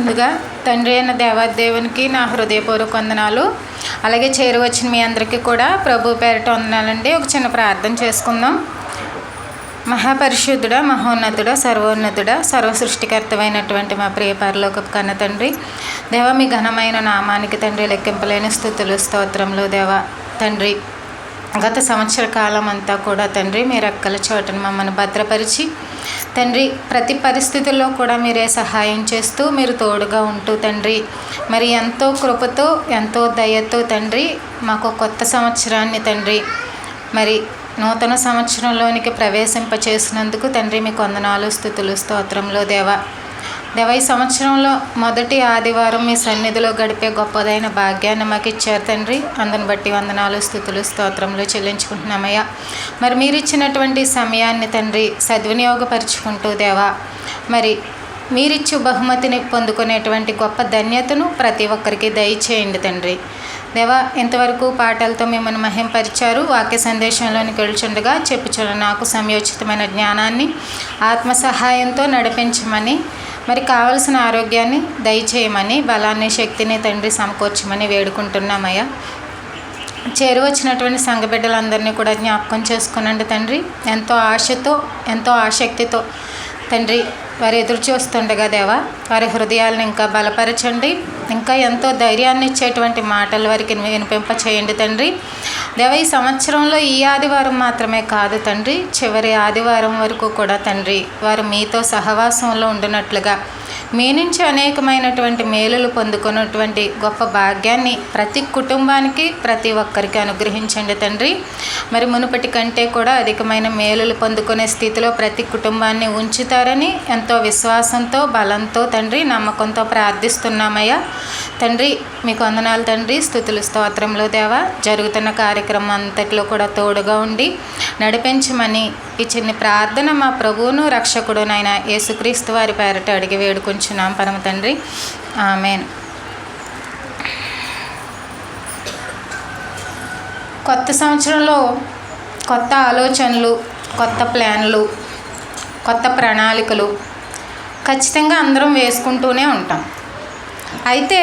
ముందుగా తండ్రి అయిన దేవాదేవునికి నా హృదయపూర్వక వందనాలు. అలాగే చేరువచ్చిన మీ అందరికీ కూడా ప్రభు పేరిట వందనాలండి. ఒక చిన్న ప్రార్థన చేసుకుందాం. మహాపరిశుద్ధుడ, మహోన్నతుడ, సర్వోన్నతుడ, సర్వసృష్టికర్తమైనటువంటి మా ప్రియ పరలోకపు కన్న తండ్రి దేవ, మీ ఘనమైన నామానికి తండ్రి లెక్కింపలేని స్తుతులు స్తోత్రములు దేవ. తండ్రి గత సంవత్సర కాలం అంతా కూడా తండ్రి మీ రెక్కల చోటను మమ్మల్ని భద్రపరిచి తండ్రి ప్రతి పరిస్థితుల్లో కూడా మీరే సహాయం చేస్తూ మీరు తోడుగా ఉంటూ తండ్రి మరి ఎంతో కృపతో ఎంతో దయతో తండ్రి మాకు కొత్త సంవత్సరాన్ని తండ్రి మరి నూతన సంవత్సరంలోనికి ప్రవేశింపచేసినందుకు తండ్రి మీకు వందనాలు స్తుతులు స్తోత్రంలో దేవ. ఈ సంవత్సరంలో మొదటి ఆదివారం మీ సన్నిధిలో గడిపే గొప్పదైన భాగ్యాన్ని మాకు ఇచ్చారు తండ్రి. అందుని బట్టి వందనాలు స్తుతులు స్తోత్రంలో చెల్లించుకుంటున్నామయ్యా. మరి మీరు ఇచ్చినటువంటి సమయాన్ని తండ్రి సద్వినియోగపరుచుకుంటూ దేవా, మరి మీరిచ్చు బహుమతిని పొందుకునేటువంటి గొప్ప ధన్యతను ప్రతి ఒక్కరికి దయచేయండి తండ్రి దేవా. ఇంతవరకు పాటలతో మిమ్మల్ని మహింపరిచారు. వాక్య సందేశంలోనికి వెళ్చుండగా చెప్పుచున్న నాకు సమయోచితమైన జ్ఞానాన్ని ఆత్మ సహాయంతో నడిపించమని, మరి కావలసిన ఆరోగ్యాన్ని దయచేయమని, బలాన్ని శక్తిని తండ్రి సమకూర్చమని వేడుకుంటున్నామయ్యా. చేరువచ్చినటువంటి సంఘ బిడ్డలందరినీ కూడా జ్ఞాపకం చేసుకునండి తండ్రి. ఎంతో ఆశతో ఎంతో ఆసక్తితో తండ్రి వారు ఎదురు చూస్తుండగా దేవా, వారి హృదయాలను ఇంకా బలపరచండి. ఇంకా ఎంతో ధైర్యాన్ని ఇచ్చేటువంటి మాటలు వారికి వినిపింప చేయండి తండ్రి దేవ. ఈ సంవత్సరంలో ఈ ఆదివారం మాత్రమే కాదు తండ్రి, చివరి ఆదివారం వరకు కూడా తండ్రి వారు మీతో సహవాసంలో ఉండినట్లుగా మీ నుంచి అనేకమైనటువంటి మేలులు పొందుకున్నటువంటి గొప్ప భాగ్యాన్ని ప్రతి కుటుంబానికి ప్రతి ఒక్కరికి అనుగ్రహించండి తండ్రి. మరి మునుపటి కంటే కూడా అధికమైన మేలులు పొందుకునే స్థితిలో ప్రతి కుటుంబాన్ని ఉంచుతారని ఎంతో విశ్వాసంతో బలంతో తండ్రి నమ్మకంతో ప్రార్థిస్తున్నామయ్యా. తండ్రి మీకు వందనాలు తండ్రి, స్తుతులు స్తోత్రంలో దేవా. జరుగుతున్న కార్యక్రమం అంతట్లో కూడా తోడుగా ఉండి నడిపించమని ఈ చిన్న ప్రార్థన మా ప్రభువును రక్షకుడునైన యేసుక్రీస్తు వారి పేరట అడిగి వేడుకుంటున్నాం పరమ తండ్రి, ఆమేన్. కొత్త సంవత్సరంలో కొత్త ఆలోచనలు, కొత్త ప్లాన్లు, కొత్త ప్రణాళికలు ఖచ్చితంగా అందరం వేసుకుంటూనే ఉంటాం. అయితే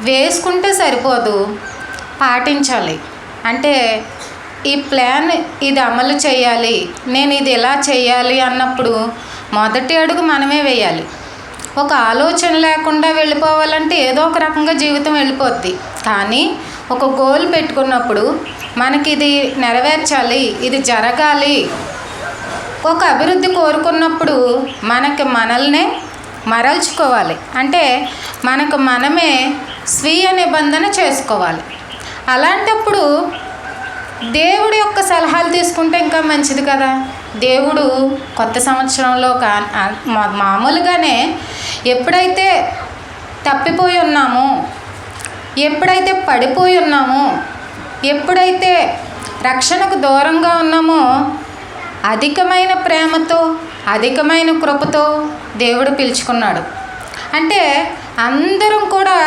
వేసుకుంటే సరిపోదు, పాటించాలి. అంటే ఈ ప్లాన్ ఇది అమలు చేయాలి, నేను ఇది ఎలా చేయాలి అన్నప్పుడు మొదటి అడుగు మనమే వేయాలి. ఒక ఆలోచన లేకుండా వెళ్ళిపోవాలంటే ఏదో ఒక రకంగా జీవితం వెళ్ళిపోద్ది. కానీ ఒక గోల్ పెట్టుకున్నప్పుడు మనకి ఇది నెరవేర్చాలి, ఇది జరగాలి, ఒక అభివృద్ధి కోరుకున్నప్పుడు మనల్నే మరల్చుకోవాలి. అంటే మనకు మనమే స్వీయ నిబంధన చేసుకోవాలి. అలాంటప్పుడు దేవుడి యొక్క సలహాలు తీసుకుంటే ఇంకా మంచిది కదా. దేవుడు కొత్త సంవత్సరంలో మామూలుగానే ఎప్పుడైతే తప్పిపోయి ఉన్నామో, ఎప్పుడైతే పడిపోయి ఉన్నామో, ఎప్పుడైతే రక్షణకు దూరంగా ఉన్నామో అధికమైన ప్రేమతో అధికమైన కృపతో దేవుడు పిలుచుకున్నాడు. అంటే అందరం కూడా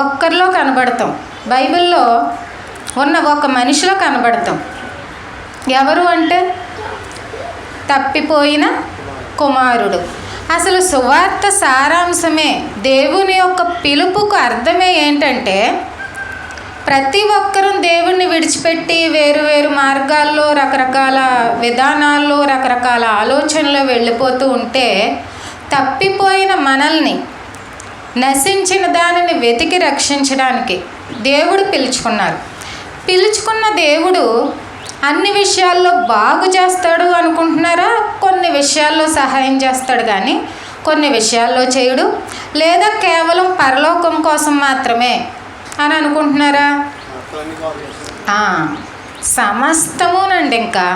ఒక్కరిలో కనబడతాం. బైబిల్లో ఉన్న ఒక మనిషిలో కనబడతాం. ఎవరు అంటే తప్పిపోయిన కుమారుడు. అసలు సువార్త సారాంశమే, దేవుని యొక్క పిలుపుకు అర్థమే ఏంటంటే ప్రతి ఒక్కరూ దేవుణ్ణి విడిచిపెట్టి వేరు వేరు మార్గాల్లో రకరకాల విధానాల్లో రకరకాల ఆలోచనలో వెళ్ళిపోతూ ఉంటే తప్పిపోయిన మనల్ని, నశించిన దానిని వెతికి రక్షించడానికి దేవుడు పిలుచుకున్న దేవుడు అన్ని విషయాల్లో బాగు చేస్తాడు అనుకుంటున్నారా? కొన్ని విషయాల్లో సహాయం చేస్తాడు కానీ కొన్ని విషయాల్లో చేయడు. లేదా కేవలం పరలోకం కోసం మాత్రమే అని అనుకుంటున్నారా? సమస్తమునండి. ఇంకా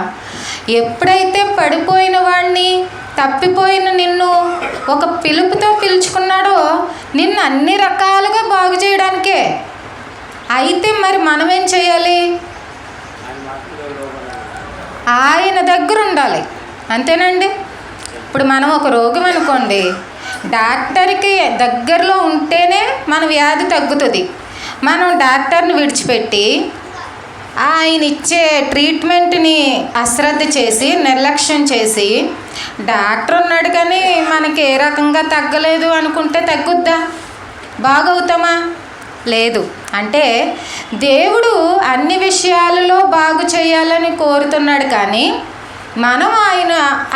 ఎప్పుడైతే పడిపోయిన వాడిని, తప్పిపోయిన నిన్ను ఒక పిలుపుతో పిలుచుకున్నాడో నిన్ను అన్ని రకాలుగా బాగు చేయడానికే. అయితే మరి మనం ఏం చేయాలి? ఆయన దగ్గర ఉండాలి, అంతేనండి. ఇప్పుడు మనం ఒక రోగం అనుకోండి, డాక్టర్కి దగ్గరలో ఉంటేనే మన వ్యాధి తగ్గుతుంది. మనం డాక్టర్ని విడిచిపెట్టి ఆయన ఇచ్చే ట్రీట్మెంట్ని అశ్రద్ధ చేసి నిర్లక్ష్యం చేసి డాక్టర్ ఉన్నాడు కానీ మనకి ఏ రకంగా తగ్గలేదు అనుకుంటే తగ్గుద్దా? బాగవుతామా? లేదు. అంటే దేవుడు అన్ని విషయాలలో బాగు చేయాలని కోరుతున్నాడు, కానీ మనం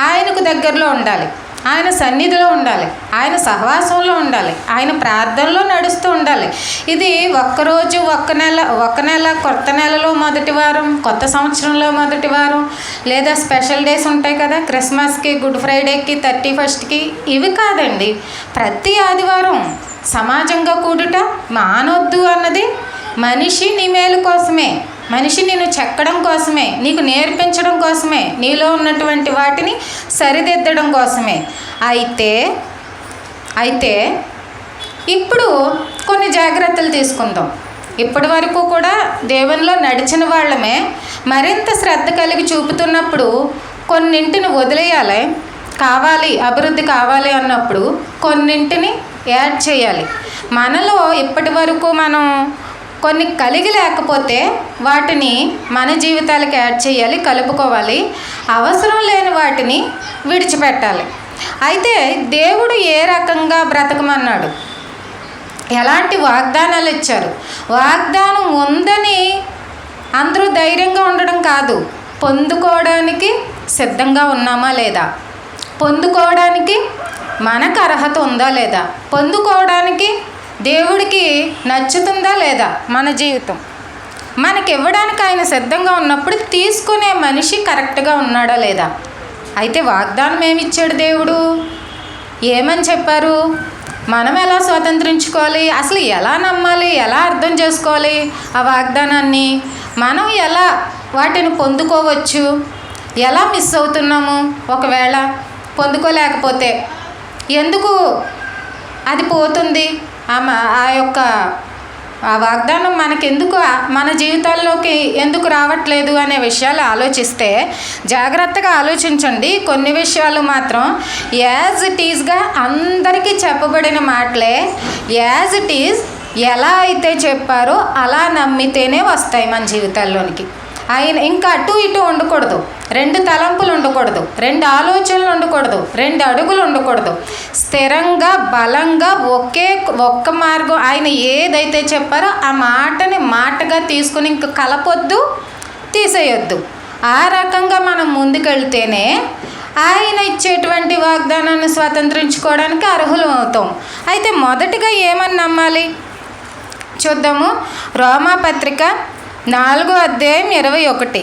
ఆయనకు దగ్గరలో ఉండాలి, ఆయన సన్నిధిలో ఉండాలి, ఆయన సహవాసంలో ఉండాలి, ఆయన ప్రార్థనలో నడుస్తూ ఉండాలి. ఇది ఒక్కరోజు ఒక నెల కొత్త నెలలో మొదటి వారం, కొత్త సంవత్సరంలో మొదటి వారం, లేదా స్పెషల్ డేస్ ఉంటాయి కదా, క్రిస్మస్కి, గుడ్ ఫ్రైడేకి, 31st ఇవి కాదండి. ప్రతి ఆదివారం సమాజంగా కూడుట మానొద్దు అన్నది మనిషి నీ మేలు కోసమే, మనిషి నిన్ను చెక్కడం కోసమే, నీకు నేర్పించడం కోసమే, నీలో ఉన్నటువంటి వాటిని సరిదిద్దడం కోసమే. అయితే ఇప్పుడు కొన్ని జాగ్రత్తలు తీసుకుందాం. ఇప్పటి వరకు కూడా దేవునిలో నడిచిన వాళ్ళమే మరింత శ్రద్ధ కలిగి చూపుతున్నప్పుడు కొన్నింటిని వదిలేయాలి. కావాలి, అభివృద్ధి కావాలి అన్నప్పుడు కొన్నింటిని యాడ్ చేయాలి. మనలో ఇప్పటి వరకు మనం కొన్ని కలిగి లేకపోతే వాటిని మన జీవితాలకు యాడ్ చేయాలి, కలుపుకోవాలి. అవసరం లేని వాటిని విడిచిపెట్టాలి. అయితే దేవుడు ఏ రకంగా బ్రతకమన్నాడు, ఎలాంటి వాగ్దానాలు ఇచ్చారు? వాగ్దానం ఉందని అందరూ ధైర్యంగా ఉండడం కాదు, పొందుకోవడానికి సిద్ధంగా ఉన్నామా లేదా, పొందుకోవడానికి మనకు అర్హత ఉందా లేదా, పొందుకోవడానికి దేవుడికి నచ్చుతుందా లేదా మన జీవితం, మనకి ఇవ్వడానికి ఆయన సిద్ధంగా ఉన్నప్పుడు తీసుకునే మనిషి కరెక్ట్గా ఉన్నాడా లేదా. అయితే వాగ్దానం ఏమి ఇచ్చాడు దేవుడు, ఏమని చెప్పారు, మనం ఎలా స్వతంత్రించుకోవాలి, అసలు ఎలా నమ్మాలి, ఎలా అర్థం చేసుకోవాలి ఆ వాగ్దానాన్ని, మనం ఎలా వాటిని పొందుకోవచ్చు, ఎలా మిస్ అవుతున్నాము, ఒకవేళ పొందుకోలేకపోతే ఎందుకు అది పోతుంది, ఆ వాగ్దానం మనకెందుకు మన జీవితాల్లోకి ఎందుకు రావట్లేదు అనే విషయాలు ఆలోచిస్తే జాగ్రత్తగా ఆలోచించండి. కొన్ని విషయాలు మాత్రం యాజ్ ఇట్ ఈజ్గా అందరికీ చెప్పబడిన మాటలే, యాజ్ ఇట్ ఈజ్ ఎలా అయితే చెప్పారో అలా నమ్మితేనే వస్తాయి మన జీవితాల్లోనికి. ఆయన ఇంకా అటు ఇటు ఉండకూడదు, 2 తలంపులు ఉండకూడదు, 2 ఆలోచనలు ఉండకూడదు, 2 అడుగులు ఉండకూడదు. స్థిరంగా బలంగా ఒక్క మార్గం, ఆయన ఏదైతే చెప్పారో ఆ మాటని మాటగా తీసుకుని ఇంక కలపొద్దు, తీసేయొద్దు. ఆ రకంగా మనం ముందుకెళ్తేనే ఆయన ఇచ్చేటువంటి వాగ్దానాన్ని స్వతంత్రించుకోవడానికి అర్హులం అవుతాం. అయితే మొదటిగా ఏమని నమ్మాలి చూద్దాము. రోమాపత్రిక 4:21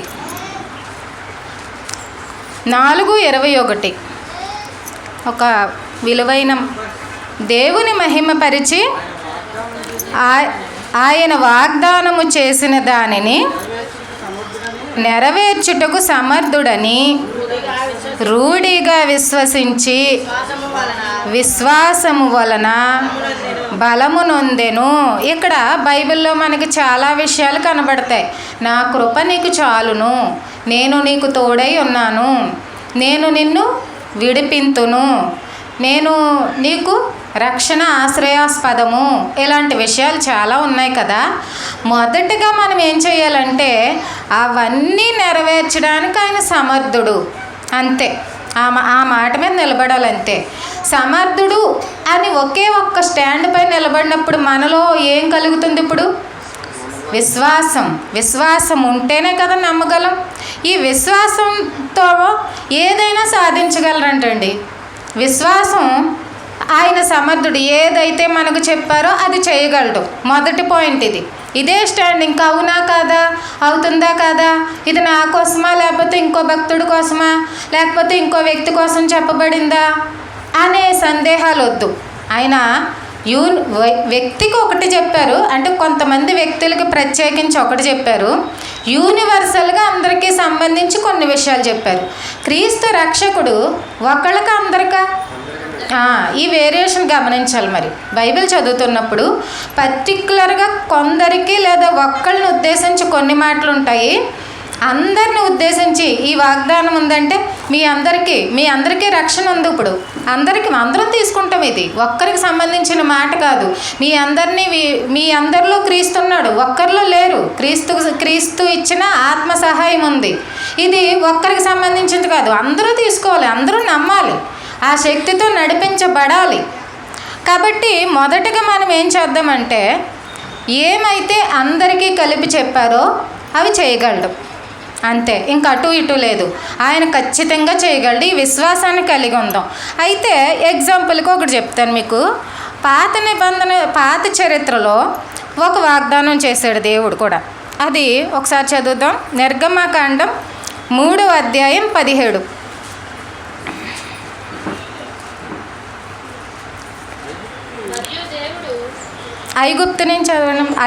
4:21 ఒక విలువైన దేవుని మహిమపరిచి ఆయన వాగ్దానము చేసిన దానిని నెరవేర్చుటకు సమర్థుడని రూఢిగా విశ్వసించి విశ్వాసము వలన బలము నొందెను. ఇక్కడ బైబిల్లో మనకి చాలా విషయాలు కనబడతాయి. నా కృప నీకు చాలును, నేను నీకు తోడై ఉన్నాను, నేను నిన్ను విడిపింతును, నేను నీకు రక్షణ ఆశ్రయాస్పదము, ఇలాంటి విషయాలు చాలా ఉన్నాయి కదా. మొదటిగా మనం ఏం చేయాలంటే అవన్నీ నెరవేర్చడానికి ఆయన సమర్థుడు, అంతే. ఆ మాట మీద నిలబడాలంతే. సమర్థుడు అని ఒకే ఒక్క స్టాండ్ పై నిలబడినప్పుడు మనలో ఏం కలుగుతుంది? ఇప్పుడు విశ్వాసం ఉంటేనే కదా నమ్మగలం. ఈ విశ్వాసంతో ఏదైనా సాధించగలరంటండి. విశ్వాసం, ఆయన సమర్థుడు, ఏదైతే మనకు చెప్పారో అది చేయగలడు. మొదటి పాయింట్ ఇది. ఇదే స్టాండ్. ఇంకా అవునా కాదా, అవుతుందా కాదా, ఇది నా కోసమా లేకపోతే ఇంకో భక్తుడి కోసమా లేకపోతే ఇంకో వ్యక్తి కోసం చెప్పబడిందా అనే సందేహాలు వద్దు. ఆయన వ్యక్తికి ఒకటి చెప్పారు, అంటే కొంతమంది వ్యక్తులకి ప్రత్యేకించి ఒకటి చెప్పారు. యూనివర్సల్గా అందరికీ సంబంధించి కొన్ని విషయాలు చెప్పారు. క్రీస్తు రక్షకుడు ఒకళ్ళకి అందరికా, ఈ వేరియేషన్ గమనించాలి. మరి బైబిల్ చదువుతున్నప్పుడు పర్టిక్యులర్గా కొందరికి లేదా ఒక్కళ్ళని ఉద్దేశించి కొన్ని మాటలు ఉంటాయి. అందరిని ఉద్దేశించి ఈ వాగ్దానం ఉందంటే మీ అందరికీ రక్షణ ఉంది. ఇప్పుడు అందరం తీసుకుంటాం. ఇది ఒక్కరికి సంబంధించిన మాట కాదు. మీ అందరిలో క్రీస్తు ఉన్నాడు, ఒక్కరిలో లేరు. క్రీస్తు ఇచ్చిన ఆత్మ సహాయం ఉంది. ఇది ఒక్కరికి సంబంధించింది కాదు, అందరూ తీసుకోవాలి, అందరూ నమ్మాలి, ఆ శక్తితో నడిపించబడాలి. కాబట్టి మొదటగా మనం ఏం చేద్దామంటే, ఏమైతే అందరికీ కలిపి చెప్పారో అవి చేయగలడు, అంతే. ఇంకా అటు ఇటు లేదు. ఆయన ఖచ్చితంగా చేయగలడు. ఈ విశ్వాసాన్ని కలిగి ఉందాం. అయితే ఎగ్జాంపుల్కి ఒకటి చెప్తాను మీకు. పాత చరిత్రలో ఒక వాగ్దానం చేశాడు దేవుడు కూడా. అది ఒకసారి చదువుదాం. నిర్గమకాండం 3వ అధ్యాయం 17.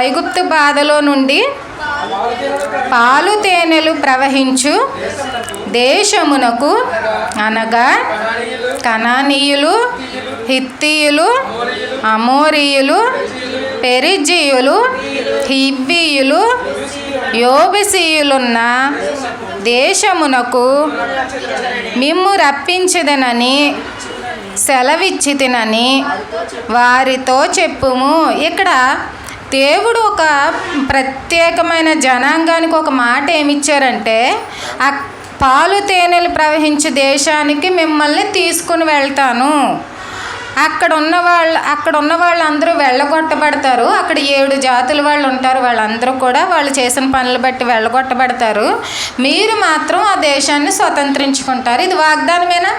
ఐగుప్తు బాధలో నుండి పాలు తేనెలు ప్రవహించు దేశమునకు, అనగా కనానీయులు, హిత్తీయులు, అమోరీయులు, పెరిజ్జీయులు, హివ్వీయులు, యోబుసీయులున్న దేశమునకు మిమ్ము రప్పించదనని సెలవిచ్చితినని వారితో చెప్పుము. ఇక్కడ దేవుడు ఒక ప్రత్యేకమైన జనాంగానికి ఒక మాట ఏమిచ్చారంటే, ఆ పాలు తేనెలు ప్రవహించే దేశానికి మిమ్మల్ని తీసుకుని వెళ్తాను. అక్కడ ఉన్న వాళ్ళందరూ వెళ్ళగొట్టబడతారు. అక్కడ 7 జాతుల వాళ్ళు ఉంటారు. వాళ్ళందరూ కూడా వాళ్ళు చేసిన పనులు బట్టి వెళ్ళగొట్టబడతారు. మీరు మాత్రం ఆ దేశాన్ని స్వతంత్రించుకుంటారు. ఇది వాగ్దానమేనా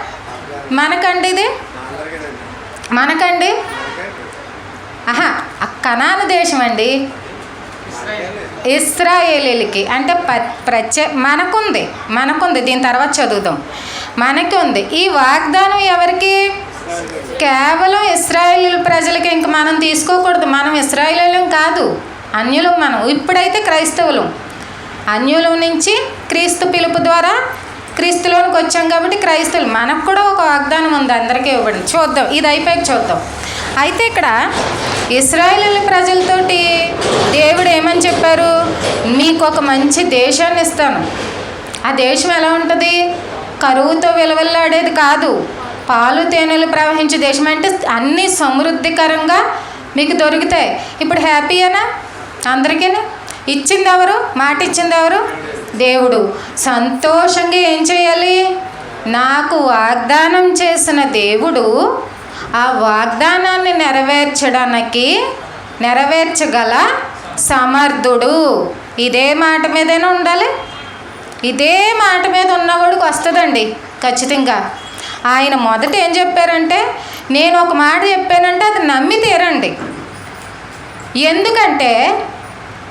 మనకండి? ఇది మనకండి? కనాను దేశం అండి, ఇశ్రాయేలీలకి. అంటే మనకుంది. దీని తర్వాత చదువుదాం. మనకి ఉంది ఈ వాగ్దానం. ఎవరికి? కేవలం ఇశ్రాయేలు ప్రజలకి. ఇంక మనం తీసుకోకూడదు. మనం ఇశ్రాయేలీలం కాదు, అన్యులం. మనం ఇప్పుడైతే క్రైస్తవులం. అన్యులం నుంచి క్రీస్తు పిలుపు ద్వారా క్రీస్తులోనికి వచ్చాం కాబట్టి క్రైస్తవులు. మనకు కూడా ఒక వాగ్దానం ఉంది, అందరికీ ఇవ్వబడి. చూద్దాం, ఇది అయిపోయాక చూద్దాం. అయితే ఇక్కడ ఇశ్రాయేలు ప్రజలతోటి దేవుడు ఏమని చెప్పారు? మీకు ఒక మంచి దేశాన్ని ఇస్తాను. ఆ దేశం ఎలా ఉంటుంది? కరువుతో విలవల్లాడేది కాదు, పాలు తేనెలు ప్రవహించే దేశం. అంటే అన్నీ సమృద్ధికరంగా మీకు దొరుకుతాయి. ఇప్పుడు హ్యాపీయేనా అందరికీ? ఇచ్చింది ఎవరు? మాట ఇచ్చింది ఎవరు? దేవుడు. సంతోషంగా ఏం చేయాలి? నాకు వాగ్దానం చేసిన దేవుడు ఆ వాగ్దానాన్ని నెరవేర్చగల సమర్థుడు. ఇదే మాట మీదైనా ఉండాలి. ఇదే మాట మీద ఉన్నవాడికి వస్తుందండి ఖచ్చితంగా. ఆయన మొదట ఏం చెప్పారంటే, నేను ఒక మాట చెప్పానంటే అది నమ్మి తీరండి. ఎందుకంటే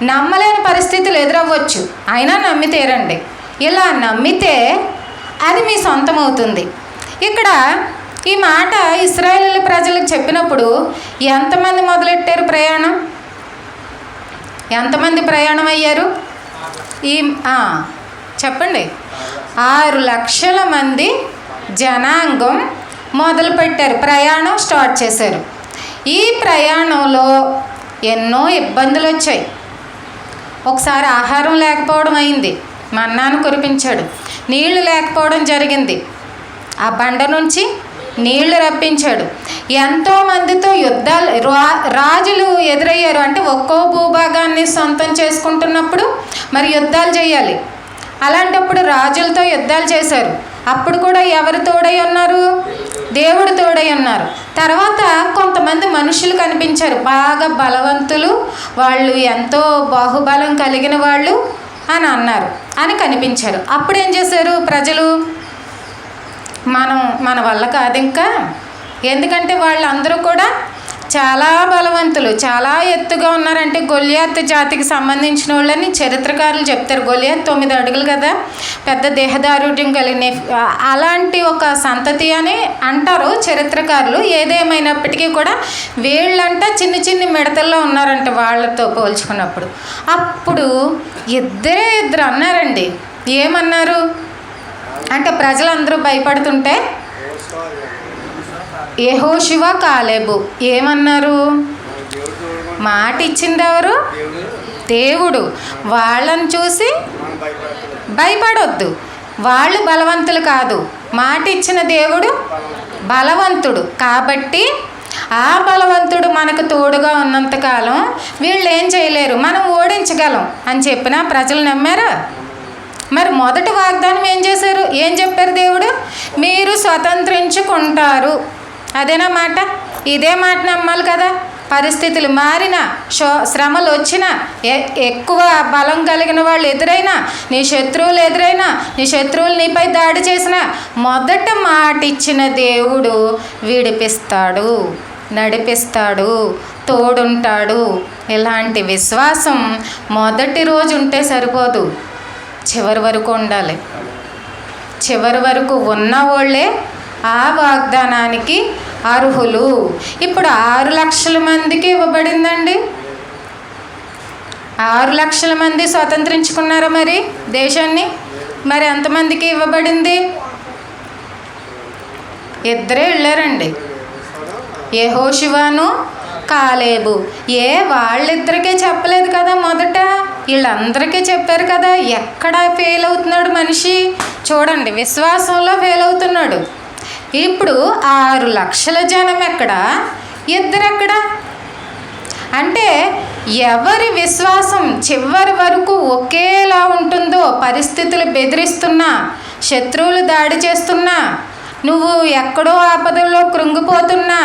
నమ్మలేని పరిస్థితులు ఎదురవ్వచ్చు, అయినా నమ్మి తీరండి. ఇలా నమ్మితే అది మీ సొంతం అవుతుంది. ఇక్కడ ఈ మాట ఇశ్రాయేలు ప్రజలకు చెప్పినప్పుడు ఎంతమంది మొదలెట్టారు ప్రయాణం? ఎంతమంది ప్రయాణం అయ్యారు? చెప్పండి. 6 లక్షల మంది జనాంగం మొదలుపెట్టారు, ప్రయాణం స్టార్ట్ చేశారు. ఈ ప్రయాణంలో ఎన్నో ఇబ్బందులు వచ్చాయి. ఒకసారి ఆహారం లేకపోవడం అయింది, మన్నాను కురిపించాడు. నీళ్లు లేకపోవడం జరిగింది, ఆ బండ నుంచి నీళ్లు రప్పించాడు. ఎంతోమందితో రాజులు ఎదురయ్యారు. అంటే ఒక్కో భూభాగాన్ని సొంతం చేసుకుంటున్నప్పుడు మరి యుద్ధాలు చేయాలి. అలాంటప్పుడు రాజులతో యుద్ధాలు చేశారు. అప్పుడు కూడా ఎవరు తోడై ఉన్నారు? దేవుడు తోడై ఉన్నారు. తర్వాత కొంతమంది మనుషులు కనిపించారు, బాగా బలవంతులు, వాళ్ళు ఎంతో బాహుబలం కలిగిన వాళ్ళు అని కనిపించారు. అప్పుడు ఏం చేశారు ప్రజలు? మన వల్ల కాదు ఇంకా, ఎందుకంటే వాళ్ళందరూ కూడా చాలా బలవంతులు, చాలా ఎత్తుగా ఉన్నారంటే గొల్యాత్ జాతికి సంబంధించిన వాళ్ళని చరిత్రకారులు చెప్తారు. గొల్యాత్ 9 అడుగులు కదా, పెద్ద దేహదారుఢ్యం కలిగిన అలాంటి ఒక సంతతి అని అంటారు చరిత్రకారులు. ఏదేమైనప్పటికీ కూడా వీళ్ళంట చిన్ని మిడతల్లో ఉన్నారంట వాళ్ళతో పోల్చుకున్నప్పుడు. అప్పుడు ఇద్దరు అన్నారండి. ఏమన్నారు అంటే ప్రజలందరూ భయపడుతుంటే యెహోషువ కాలేబు ఏమన్నారు? మాట ఇచ్చింది ఎవరు? దేవుడు. వాళ్ళని చూసి భయపడొద్దు. వాళ్ళు బలవంతులు కాదు, మాట ఇచ్చిన దేవుడు బలవంతుడు. కాబట్టి ఆ బలవంతుడు మనకు తోడుగా ఉన్నంతకాలం వీళ్ళు ఏం చేయలేరు, మనం ఓడించగలం అని చెప్పిన ప్రజలు నమ్మారా? మరి మొదటి వాగ్దానం ఏం చెప్పారు దేవుడు? మీరు స్వతంత్రించుకుంటారు. అదేనా మాట? ఇదే మాట నమ్మాలి కదా. పరిస్థితులు మారినా, శ్రమలు వచ్చినా, ఎక్కువ బలం కలిగిన వాళ్ళు ఎదురైనా, నీ శత్రువులు ఎదురైనా, నీ శత్రువులు నీపై దాడి చేసినా, మొదట మాట ఇచ్చిన దేవుడు విడిపిస్తాడు, నడిపిస్తాడు, తోడుంటాడు. ఇలాంటి విశ్వాసం మొదటి రోజు ఉంటే సరిపోదు, చివరి వరకు ఉండాలి. చివరి వరకు ఉన్న వాళ్ళే ఆ వాగ్దానానికి అర్హులు. ఇప్పుడు 6 లక్షల మందికి ఇవ్వబడిందండి. 6 లక్షల మంది స్వతంత్రించుకున్నారు మరి దేశాన్ని. మరి ఎంతమందికి ఇవ్వబడింది? 2 వెళ్ళారండి, యెహోషువను కాలేబు. వాళ్ళిద్దరికే చెప్పలేదు కదా మొదట, వీళ్ళందరికీ చెప్పారు కదా. ఎక్కడ ఫెయిల్ అవుతున్నాడు మనిషి? చూడండి, విశ్వాసంలో ఫెయిల్ అవుతున్నాడు. ఇప్పుడు 6 లక్షల జనం ఎక్కడ, 2 ఎక్కడ? అంటే ఎవరి విశ్వాసం చివరి వరకు ఒకేలా ఉంటుందో, పరిస్థితులు బెదిరిస్తున్నా, శత్రువులు దాడి చేస్తున్నా, నువ్వు ఎక్కడో ఆపదల్లో కృంగిపోతున్నా,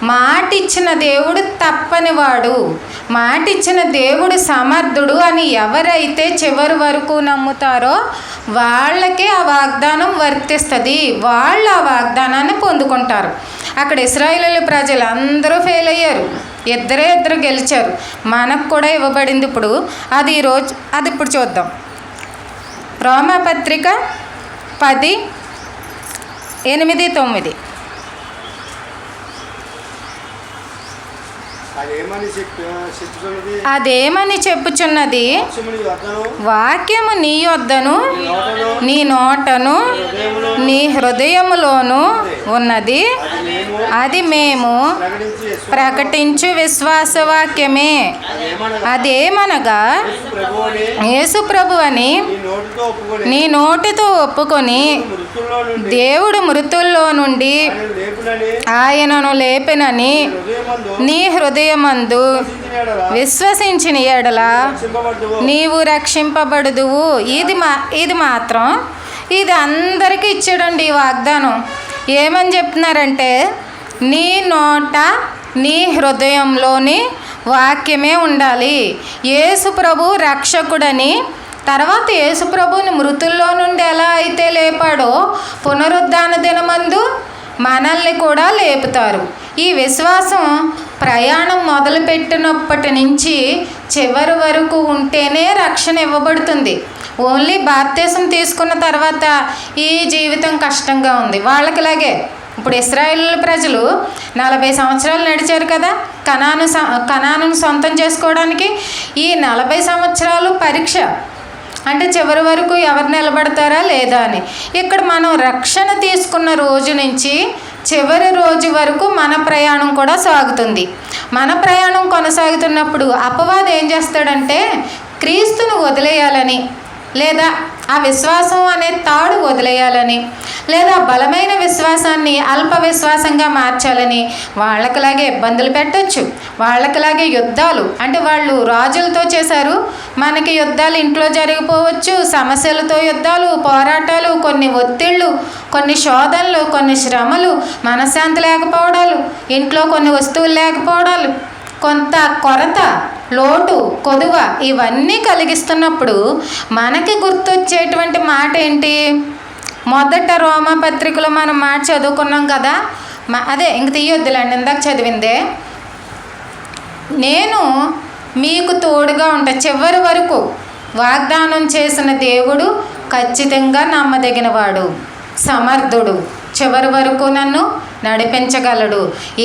మాటిచ్చిన దేవుడు తప్పనివాడు, మాటిచ్చిన దేవుడు సమర్థుడు అని ఎవరైతే చివరి వరకు నమ్ముతారో వాళ్ళకే ఆ వాగ్దానం వర్తిస్తుంది. వాళ్ళు ఆ వాగ్దానాన్ని పొందుకుంటారు. అక్కడ ఇశ్రాయేలు ప్రజలు అందరూ ఫెయిల్ అయ్యారు, 2 గెలిచారు. మనకు కూడా ఇవ్వబడింది ఇప్పుడు. అది ఇప్పుడు చూద్దాం. రోమాపత్రిక 10:8-9. అదేమని చెప్పుచున్నది? వాక్యము నీ యొద్దను, నీ నోటను, నీ హృదయములోను ఉన్నది, అది మేము ప్రకటించు విశ్వాసవాక్యమే. అదేమనగా యేసు ప్రభు అని నీ నోటితో ఒప్పుకొని దేవుడు మృతుల్లో నుండి ఆయనను లేపినని నీ హృదయమందు విశ్వసించిన ఎడల నీవు రక్షింపబడుదువు. ఇది మాత్రం ఇది అందరికీ ఇచ్చాడండి ఈ వాగ్దానం. ఏమని చెప్తున్నారంటే, నీ నోట నీ హృదయంలోని వాక్యమే ఉండాలి. యేసు ప్రభు రక్షకుడని, తర్వాత యేసు ప్రభుని మృతుల్లో నుండి ఎలా అయితే లేపాడో పునరుద్ధాన దినమందు మనల్ని కూడా లేపుతారు. ఈ విశ్వాసం ప్రయాణం మొదలుపెట్టినప్పటి నుంచి చివరి వరకు ఉంటేనే రక్షణ ఇవ్వబడుతుంది. ఓన్లీ బాప్తిసం తీసుకున్న తర్వాత ఈ జీవితం కష్టంగా ఉంది వాళ్ళకిలాగే. ఇప్పుడు ఇశ్రాయేలు ప్రజలు 40 సంవత్సరాలు నడిచారు కదా కనానును సొంతం చేసుకోవడానికి. ఈ 40 సంవత్సరాలు పరీక్ష, అంటే చివరి వరకు ఎవరు నిలబడతారా లేదా అని. ఇక్కడ మనం రక్షణ తీసుకున్న రోజు నుంచి చివరి రోజు వరకు మన ప్రయాణం కూడా సాగుతుంది. మన ప్రయాణం కొనసాగుతున్నప్పుడు అపవాది ఏం చేస్తాడంటే, క్రీస్తును వదిలేయాలని, లేదా ఆ విశ్వాసం అనే తాడు వదిలేయాలని, లేదా బలమైన విశ్వాసాన్ని అల్ప విశ్వాసంగా మార్చాలని వాళ్ళకిలాగే ఇబ్బందులు పెట్టచ్చు. వాళ్ళకిలాగే యుద్ధాలు, అంటే వాళ్ళు రాజులతో చేశారు, మనకి యుద్ధాలు ఇంట్లో జరిగిపోవచ్చు. సమస్యలతో యుద్ధాలు, పోరాటాలు, కొన్ని ఒత్తిళ్ళు, కొన్ని శోధనలు, కొన్ని శ్రమలు, మనశ్శాంతి లేకపోవడాలు, ఇంట్లో కొన్ని వస్తువులు లేకపోవడాలు, కొంత కొరత, లోటు, కొదువ, ఇవన్నీ కలిగిస్తున్నప్పుడు మనకి గుర్తొచ్చేటువంటి మాట ఏంటి? మొదట రోమాపత్రికలో మనం మాట చదువుకున్నాం కదా, అదే ఇంక తీయొద్దులేండి, ఇందాక చదివిందే. నేను మీకు తోడుగా ఉంటా. చివరి వరకు వాగ్దానం చేసిన దేవుడు ఖచ్చితంగా నమ్మదగినవాడు, సమర్థుడు. చివరి వరకు నన్ను నడిపించగలడు.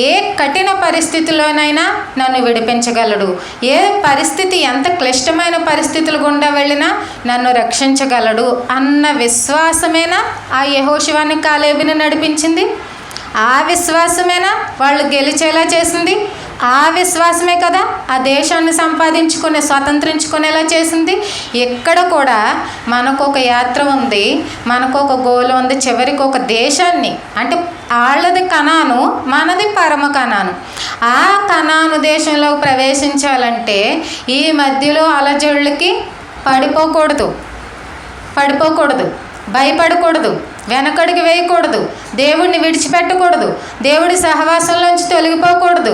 ఏ కఠిన పరిస్థితిలోనైనా నన్ను విడిపించగలడు. ఏ పరిస్థితి, ఎంత క్లిష్టమైన పరిస్థితులు గుండా వెళ్ళినా నన్ను రక్షించగలడు అన్న విశ్వాసమేనా ఆ యెహోషువని కాలేబుని నడిపించింది? ఆ విశ్వాసమేనా వాళ్ళు గెలిచేలా చేసింది? ఆ విశ్వాసమే కదా ఆ దేశాన్ని స్వతంత్రించుకునేలా చేసింది. ఇక్కడ కూడా మనకు ఒక యాత్ర ఉంది, మనకు ఒక గోల్ ఉంది. చివరికి ఒక దేశాన్ని, అంటే వాళ్ళది కనాను, మనది పరమ కనాను. ఆ కనాను దేశంలో ప్రవేశించాలంటే ఈ మధ్యలో అలజడులకి పడిపోకూడదు, భయపడకూడదు, వెనకడికి వేయకూడదు, దేవుడిని విడిచిపెట్టకూడదు, దేవుడి సహవాసంలోంచి తొలగిపోకూడదు.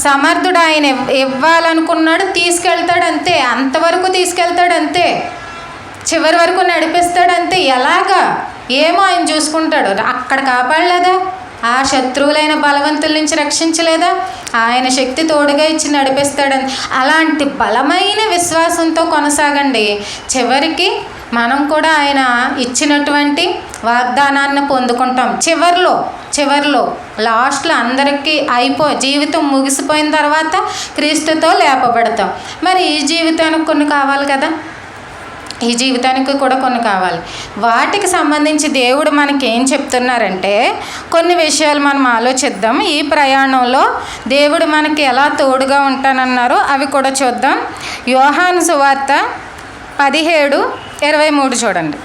సమర్థుడు ఆయన ఇవ్వాలనుకున్నాడు, తీసుకెళ్తాడు అంతే, అంతవరకు తీసుకెళ్తాడు అంతే, చివరి వరకు నడిపిస్తాడు అంతే. ఎలాగా ఏమో ఆయన చూసుకుంటాడు. అక్కడ కాపాడలేదా? ఆ శత్రువులైన బలవంతుల నుంచి రక్షించలేదా? ఆయన శక్తి తోడుగా ఇచ్చి నడిపిస్తాడని. అలాంటి బలమైన విశ్వాసంతో కొనసాగండి. చివరికి మనం కూడా ఆయన ఇచ్చినటువంటి వాగ్దానాన్ని పొందుకుంటాం. చివర్లో లాస్ట్లో అందరికీ జీవితం ముగిసిపోయిన తర్వాత క్రీస్తుతో లేపబడతాం. మరి ఈ జీవితానికి కొన్ని కావాలి కదా, ఈ జీవితానికి కూడా కొన్ని కావాలి. వాటికి సంబంధించి దేవుడు మనకి ఏం చెప్తున్నారంటే కొన్ని విషయాలు మనం ఆలోచిద్దాం. ఈ ప్రయాణంలో దేవుడు మనకి ఎలా తోడుగా ఉంటానన్నారో అవి కూడా చూద్దాం. యోహాను సువార్త 17:23 చూడండి.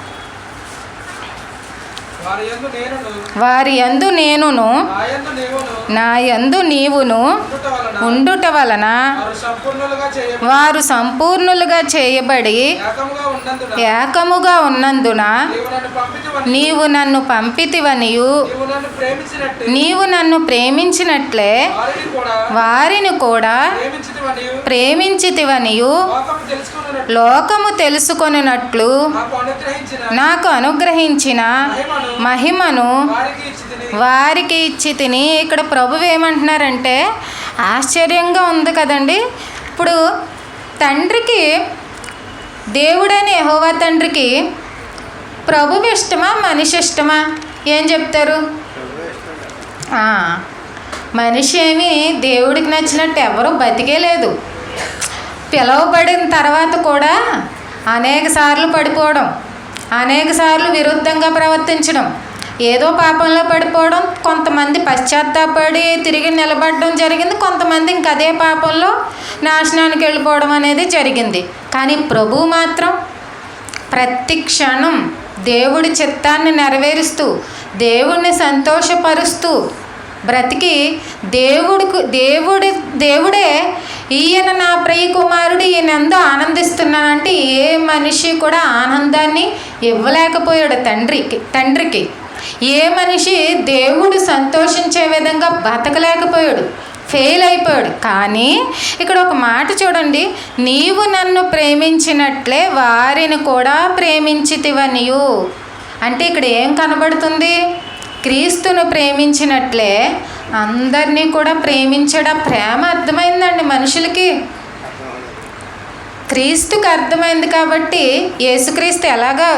వారి యందు నేనును నా యందు నీవును ఉండుట వలన వారు సంపూర్ణులుగా చేయబడి ఏకముగా ఉన్నందున నీవు నన్ను పంపితివనియు నీవు నన్ను ప్రేమించినట్లే వారిని కూడా ప్రేమించితివనియు లోకము తెలుసుకొనున్నట్లు నాకు అనుగ్రహించిన మహిమను వారికి ఇచ్చి తిని. ఇక్కడ ప్రభువు ఏమంటున్నారంటే ఆశ్చర్యంగా ఉంది కదండి. ఇప్పుడు తండ్రికి, దేవుడని యెహోవా తండ్రికి ప్రభువు ఇష్టమా మనిషి ఇష్టమా? ఏం చెప్తారు? మనిషి ఏమి దేవుడికి నచ్చినట్టు ఎవరూ బతికే లేదు. పిలువబడిన తర్వాత కూడా అనేక సార్లు పడిపోవడం, అనేక సార్లు విరుద్ధంగా ప్రవర్తించడం, ఏదో పాపంలో పడిపోవడం, కొంతమంది పశ్చాత్తాపడి తిరిగి నిలబడడం జరిగింది, కొంతమంది ఇంక అదే పాపంలో నాశనానికి వెళ్ళిపోవడం అనేది జరిగింది. కానీ ప్రభువు మాత్రం ప్రతి క్షణం దేవుడి చిత్తాన్ని నెరవేరుస్తూ దేవుడిని సంతోషపరుస్తూ బ్రతికి దేవుడే ఈయన నా ప్రియ కుమారుడు, ఈయన ఎంతో ఆనందిస్తున్నానంటే ఏ మనిషి కూడా ఆనందాన్ని ఇవ్వలేకపోయాడు తండ్రికి. ఏ మనిషి దేవుడు సంతోషించే విధంగా బతకలేకపోయాడు, ఫెయిల్ అయిపోయాడు. కానీ ఇక్కడ ఒక మాట చూడండి, నీవు నన్ను ప్రేమించినట్లే వారిని కూడా ప్రేమించితివనియు. అంటే ఇక్కడ ఏం కనబడుతుంది? క్రీస్తును ప్రేమించినట్లే అందరినీ కూడా ప్రేమించడం. ప్రేమ అర్థమైందండి మనుషులకి, క్రీస్తుకు అర్థమైంది. కాబట్టి యేసుక్రీస్తు ఎలాగా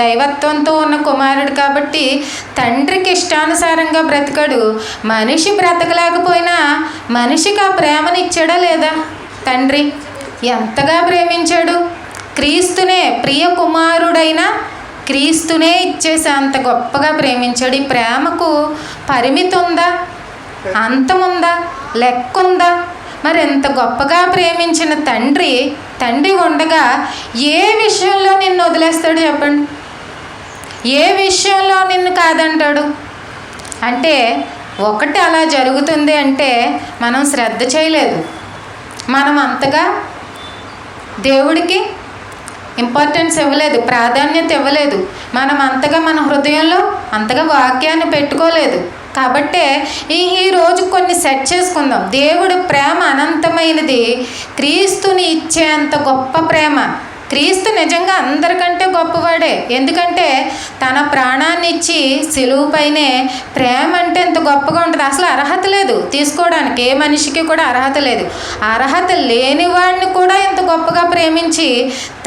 దైవత్వంతో ఉన్న కుమారుడు కాబట్టి తండ్రికి ఇష్టానుసారంగా బ్రతకడు. మనిషి బ్రతకలేకపోయినా మనిషికి ఆ ప్రేమనిచ్చాడా లేదా? తండ్రి ఎంతగా ప్రేమించాడు. క్రీస్తునే, ప్రియ కుమారుడైన క్రీస్తునే ఇచ్చేసి అంత గొప్పగా ప్రేమించాడు. ఈ ప్రేమకు పరిమితి ఉందా? అంతముందా? లెక్కుందా? మరి ఎంత గొప్పగా ప్రేమించిన తండ్రి ఉండగా ఏ విషయంలో నిన్ను వదిలేస్తాడు చెప్పండి? ఏ విషయంలో నిన్ను కాదంటాడు? అంటే ఒకటి అలా జరుగుతుంది అంటే మనం శ్రద్ధ చేయలేదు, మనం అంతగా దేవుడికి ఇంపార్టెన్స్ ఇవ్వలేదు, ప్రాధాన్యత ఇవ్వలేదు, మనం అంతగా మన హృదయంలో అంతగా వాక్యాన్ని పెట్టుకోలేదు. కాబట్టే ఈ రోజు కొన్ని సెట్ చేసుకుందాం. దేవుడు ప్రేమ అనంతమైనది, క్రీస్తుని ఇచ్చేంత గొప్ప ప్రేమ. క్రీస్తు నిజంగా అందరికంటే గొప్పవాడే. ఎందుకంటే తన ప్రాణాన్ని ఇచ్చి సిలువుపైనే ప్రేమ అంటే ఎంత గొప్పగా ఉంటుంది. అసలు అర్హత లేదు తీసుకోవడానికి, ఏ మనిషికి కూడా అర్హత లేదు. అర్హత లేని వాడిని కూడా ఇంత గొప్పగా ప్రేమించి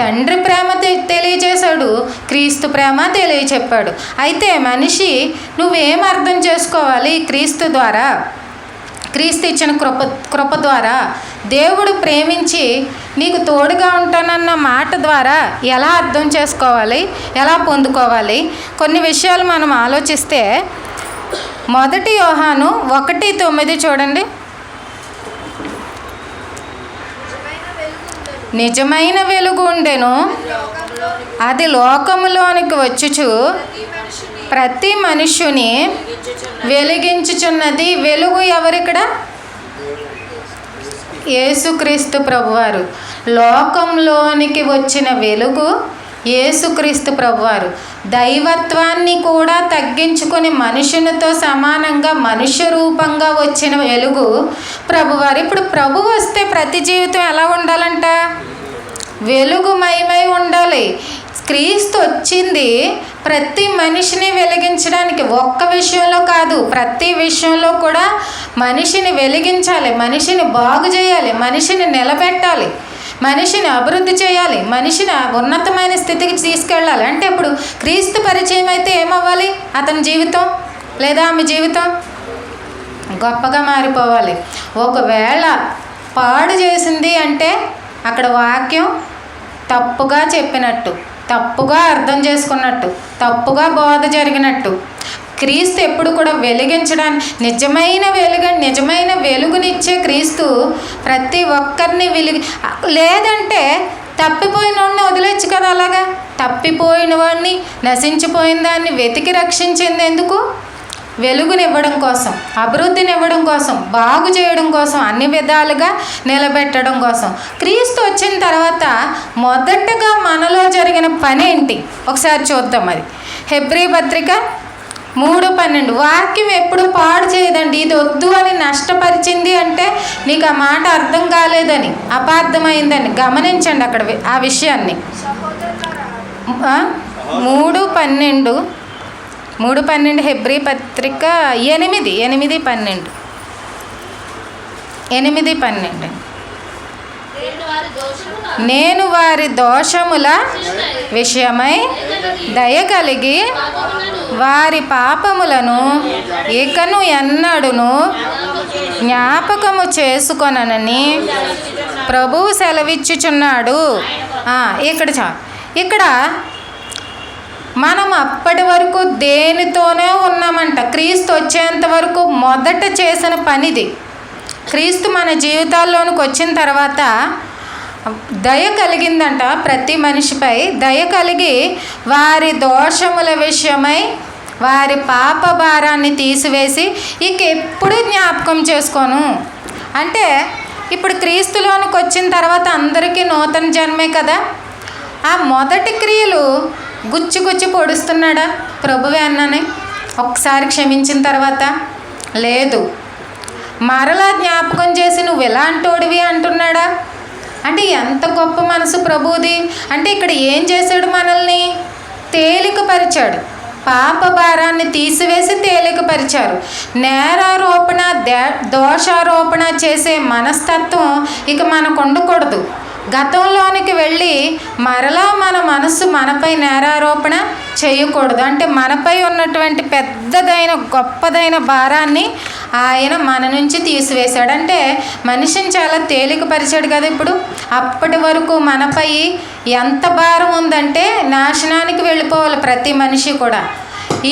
తండ్రి ప్రేమ తెలియజేశాడు, క్రీస్తు ప్రేమ తెలియచెప్పాడు. అయితే మనిషి నువ్వేం అర్థం చేసుకోవాలి? క్రీస్తు ద్వారా, క్రీస్తు ఇచ్చిన కృప ద్వారా, దేవుడు ప్రేమించి నీకు తోడుగా ఉంటానన్న మాట ద్వారా ఎలా అర్థం చేసుకోవాలి, ఎలా పొందుకోవాలి? కొన్ని విషయాలు మనం ఆలోచిస్తే 1 యోహాను 1:9 చూడండి. నిజమైన వెలుగు ఉండెను, అది లోకములోనికి వచ్చుచు ప్రతి మనుష్యుని వెలిగించుచున్నది. వెలుగు ఎవరిక్కడ? యేసుక్రీస్తు ప్రభువారు. లోకంలోనికి వచ్చిన వెలుగు యేసుక్రీస్తు ప్రభువారు. దైవత్వాన్ని కూడా తగ్గించుకొని మనుషునితో సమానంగా మనుష్య రూపంగా వచ్చిన వెలుగు ప్రభువారు. ఇప్పుడు ప్రభు వస్తే ప్రతి జీవితం ఎలా ఉండాలంట? వెలుగుమయమై ఉండాలి. క్రీస్తు వచ్చింది ప్రతి మనిషిని వెలిగించడానికి. ఒక్క విషయంలో కాదు, ప్రతి విషయంలో కూడా మనిషిని వెలిగించాలి, మనిషిని బాగు చేయాలి, మనిషిని నిలబెట్టాలి, మనిషిని అభివృద్ధి చేయాలి, మనిషిని ఉన్నతమైన స్థితికి తీసుకెళ్ళాలి. అంటే ఇప్పుడు క్రీస్తు పరిచయం అయితే ఏమవ్వాలి? అతని జీవితం లేదా ఆమె జీవితం గొప్పగా మారిపోవాలి. ఒకవేళ పాడు చేసింది అంటే అక్కడ వాక్యం తప్పుగా చెప్పినట్టు, తప్పుగా అర్థం చేసుకున్నట్టు, తప్పుగా బోధ జరిగినట్టు. క్రీస్తు ఎప్పుడు కూడా వెలిగించడానికి నిజమైన వెలుగునిచ్చే క్రీస్తు ప్రతి ఒక్కరిని లేదంటే తప్పిపోయిన వాడిని వదిలేచ్చు కదా. అలాగా తప్పిపోయిన వాడిని, నశించిపోయిన దాన్ని వెతికి రక్షించింది ఎందుకు? వెలుగునివ్వడం కోసం, అభివృద్ధినివ్వడం కోసం, బాగు చేయడం కోసం, అన్ని విధాలుగా నిలబెట్టడం కోసం. క్రీస్తు వచ్చిన తర్వాత మొదటగా మనలో జరిగిన పని ఏంటి ఒకసారి చూద్దాం. అది హెబ్రీ పత్రిక 3:12. వాక్యం ఎప్పుడు పాడు చేయదండి. ఇది వద్దు అని నష్టపరిచింది అంటే నీకు ఆ మాట అర్థం కాలేదని, అపార్థమైందని గమనించండి అక్కడ ఆ విషయాన్ని. 3:12 హెబ్రీ పత్రిక 8:12. నేను వారి దోషముల విషయమై దయ కలిగి వారి పాపములను ఇకను ఎన్నడును జ్ఞాపకము చేసుకొననని ప్రభువు సెలవిచ్చుచున్నాడు. ఇక్కడ మనం అప్పటి వరకు దేనితోనే ఉన్నామంట. క్రీస్తు వచ్చేంత వరకు మొదట చేసిన పనిది. క్రీస్తు మన జీవితాల్లోనికి వచ్చిన తర్వాత దయ కలిగిందంట. ప్రతి మనిషిపై దయ కలిగి వారి దోషముల విషయమై వారి పాప భారాన్ని తీసివేసి ఇక ఎప్పుడు జ్ఞాపకం చేసుకోను అంటే, ఇప్పుడు క్రీస్తులోనికి వచ్చిన తర్వాత అందరికీ నూతన జన్మే కదా. ఆ మొదటి క్రియలు గుచ్చి పొడుస్తున్నాడా ప్రభువే అన్నని? ఒకసారి క్షమించిన తర్వాత లేదు, మరలా జ్ఞాపకం చేసి నువ్వు ఎలాంటోడివి అంటున్నాడా? అంటే ఎంత గొప్ప మనసు ప్రభువుది. అంటే ఇక్కడ ఏం చేశాడు? మనల్ని తేలికపరిచాడు. పాప భారాన్ని తీసివేసి తేలికపరిచారు. నేరారోపణ, దోషారోపణ చేసే మనస్తత్వం ఇక మనకు ఉండకూడదు. గతంలోనికి వెళ్ళి మరలా మన మనస్సు మనపై నేరారోపణ చేయకూడదు. అంటే మనపై ఉన్నటువంటి పెద్దదైన గొప్పదైన భారాన్ని ఆయన మన నుంచి తీసివేశాడు. అంటే మనిషిని చాలా తేలికపరిచాడు కదా. ఇప్పుడు అప్పటి వరకు మనపై ఎంత భారం ఉందంటే నాశనానికి వెళ్ళిపోవాలి ప్రతి మనిషి కూడా.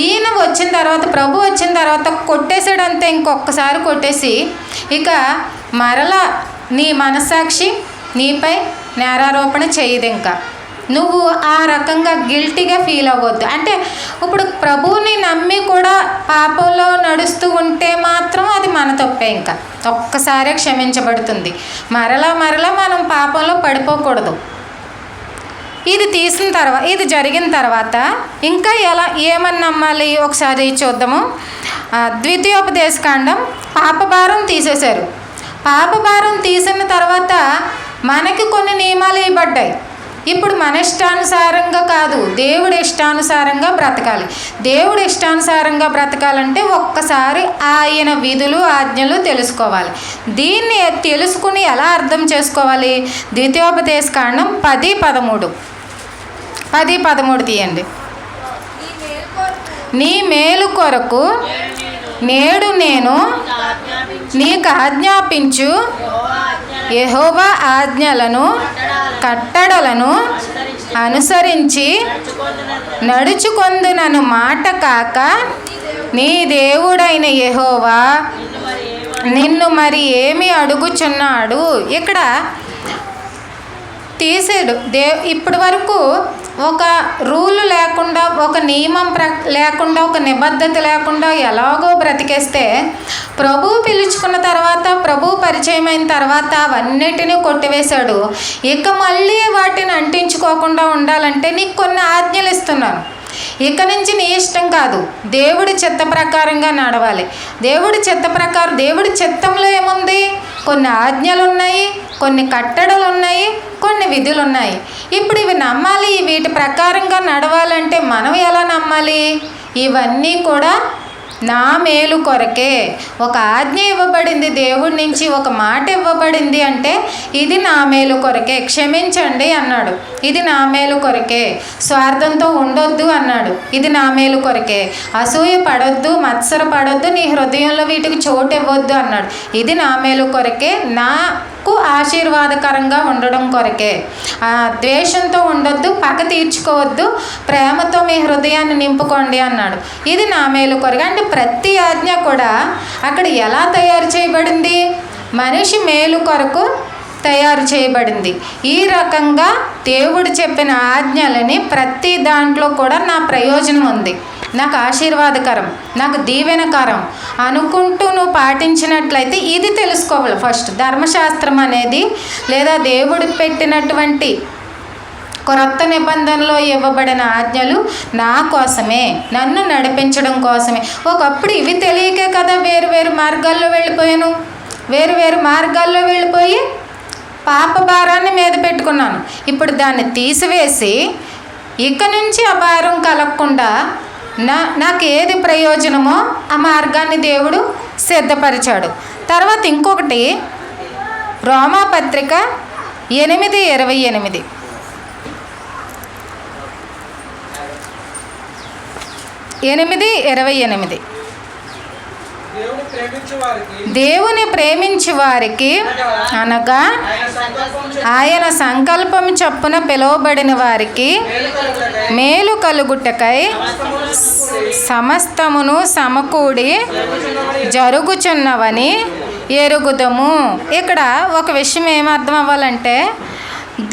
ఈయన వచ్చిన తర్వాత, ప్రభు వచ్చిన తర్వాత కొట్టేశాడు అంతే. ఇంకొకసారి కొట్టేసి ఇక మరలా నీ మనస్సాక్షి నీపై నేరారోపణ చేయదు. ఇంకా నువ్వు ఆ రకంగా గిల్టీగా ఫీల్ అవ్వద్దు. అంటే ఇప్పుడు ప్రభువుని నమ్మి కూడా పాపంలో నడుస్తూ ఉంటే మాత్రం అది మన తప్పే. ఇంకా ఒక్కసారే క్షమించబడుతుంది. మరలా మనం పాపంలో పడిపోకూడదు. ఇది జరిగిన తర్వాత ఇంకా ఏమని నమ్మాలి ఒకసారి చూద్దాము. ద్వితీయోపదేశకాండం పాపభారం తీసేశారు. పాపభారం తీసిన తర్వాత మనకి కొన్ని నియమాలు ఇవ్వబడ్డాయి. ఇప్పుడు మన ఇష్టానుసారంగా కాదు, దేవుడి ఇష్టానుసారంగా బ్రతకాలి. దేవుడి ఇష్టానుసారంగా బ్రతకాలంటే ఒక్కసారి ఆయన విధులు ఆజ్ఞలు తెలుసుకోవాలి. దీన్ని తెలుసుకుని ఎలా అర్థం చేసుకోవాలి? ద్వితీయోపదేశకాండం 10:13 తీయండి. నీ మేలు కొరకు నేడు నేను నీకు ఆజ్ఞాపించు యెహోవా ఆజ్ఞలను కట్టడలను అనుసరించి నడుచుకొందునను మాట కాక నీ దేవుడైన యెహోవా నిన్ను మరి ఏమి అడుగుచున్నాడు? ఇక్కడ తీసాడు. ఇప్పటి వరకు ఒక రూల్ లేకుండా, ఒక నియమం లేకుండా, ఒక నిబద్ధత లేకుండా ఎలాగో బ్రతికేస్తే ప్రభువు పిలుచుకున్న తర్వాత, ప్రభువు పరిచయం అయిన తర్వాత అవన్నిటినీ కొట్టివేశాడు. ఇక మళ్ళీ వాటిని అంటించుకోకుండా ఉండాలంటే నీకు కొన్ని ఆజ్ఞలు ఇస్తున్నాను. ఇక నుంచి నీ ఇష్టం కాదు, దేవుడి చిత్త ప్రకారంగా నడవాలి. దేవుడి చిత్తంలో ఏముంది? కొన్ని ఆజ్ఞలు ఉన్నాయి, కొన్ని కట్టడలు ఉన్నాయి, కొన్ని విధులు ఉన్నాయి. ఇప్పుడు ఇవి నమ్మాలి. వీటి ప్రకారంగా నడవాలంటే మనం ఎలా నమ్మాలి? ఇవన్నీ కూడా నా మేలు కొరకే. ఒక ఆజ్ఞ ఇవ్వబడింది దేవుడి నుంచి, ఒక మాట ఇవ్వబడింది అంటే ఇది నా మేలు కొరకే. క్షమించండి అన్నాడు, ఇది నా మేలు కొరకే. స్వార్థంతో ఉండొద్దు అన్నాడు, ఇది నా మేలు కొరకే. అసూయ పడొద్దు, మత్సర పడొద్దు, నీ హృదయంలో వీటికి చోటు ఇవ్వద్దు అన్నాడు, ఇది నా మేలు కొరకే. నాకు ఆశీర్వాదకరంగా ఉండడం కొరకే. ద్వేషంతో ఉండొద్దు, పగ తీర్చుకోవద్దు, ప్రేమతో మీ హృదయాన్ని నింపుకోండి అన్నాడు, ఇది నా మేలు కొరకే. అంటే ప్రతి ఆజ్ఞ కూడా అక్కడ ఎలా తయారు చేయబడింది? మనిషి మేలు కొరకు తయారు చేయబడింది. ఈ రకంగా దేవుడు చెప్పిన ఆజ్ఞలని ప్రతి దాంట్లో కూడా నా ప్రయోజనం ఉంది, నాకు ఆశీర్వాదకరం, నాకు దీవెనకరం అనుకుంటూ నువ్వు పాటించినట్లయితే ఇది తెలుసుకోవాలి. ఫస్ట్ ధర్మశాస్త్రం అనేది, లేదా దేవుడు పెట్టినటువంటి క్రొత్త నిబంధనలో ఇవ్వబడిన ఆజ్ఞలు నా కోసమే, నన్ను నడిపించడం కోసమే. ఒకప్పుడు ఇవి తెలియకే కదా వేరు మార్గాల్లో వెళ్ళిపోయి పాప భారాన్ని మీద పెట్టుకున్నాను. ఇప్పుడు దాన్ని తీసివేసి ఇక నుంచి ఆ భారం కలగకుండా నాకు ఏది ప్రయోజనమో ఆ మార్గాన్ని దేవుడు సిద్ధపరిచాడు. తర్వాత ఇంకొకటి, రోమాపత్రిక 8:28. దేవుని ప్రేమించు వారికి అనగా ఆయన సంకల్పం చొప్పున పిలువబడిన వారికి మేలు కలుగుటకై సమస్తమును సమకూడి జరుగుచున్నవని ఎరుగుదము. ఇక్కడ ఒక విషయం ఏమర్థం అవ్వాలంటే,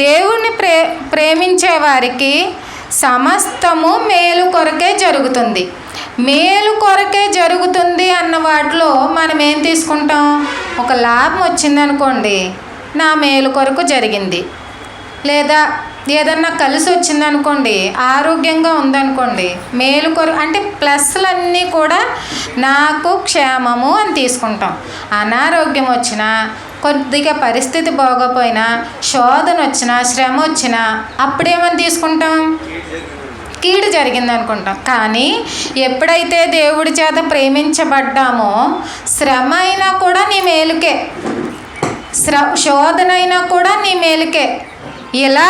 దేవుణ్ణి ప్రేమించే వారికి సమస్తము మేలు కొరకే జరుగుతుంది. మేలు కొరకే జరుగుతుంది అన్న వాటిలో మనం ఏం తీసుకుంటాం? ఒక లాభం వచ్చిందనుకోండి, నా మేలు కొరకు జరిగింది. లేదా ఏదన్నా కలిసి వచ్చిందనుకోండి, ఆరోగ్యంగా ఉందనుకోండి, మేలు కొరకు అంటే ప్లస్లన్నీ కూడా నాకు క్షేమము అని తీసుకుంటాం. అనారోగ్యం వచ్చినా, కొద్దిగా పరిస్థితి బాగోపోయినా, శోధన వచ్చినా, శ్రమ వచ్చినా అప్పుడేమని తీసుకుంటాం? కీడు జరిగింది అనుకుంటాం. కానీ ఎప్పుడైతే దేవుడి చేత ప్రేమించబడ్డామో శ్రమ అయినా కూడా నీ మేలుకే, శోధన అయినా కూడా నీ మేలుకే. ఇలా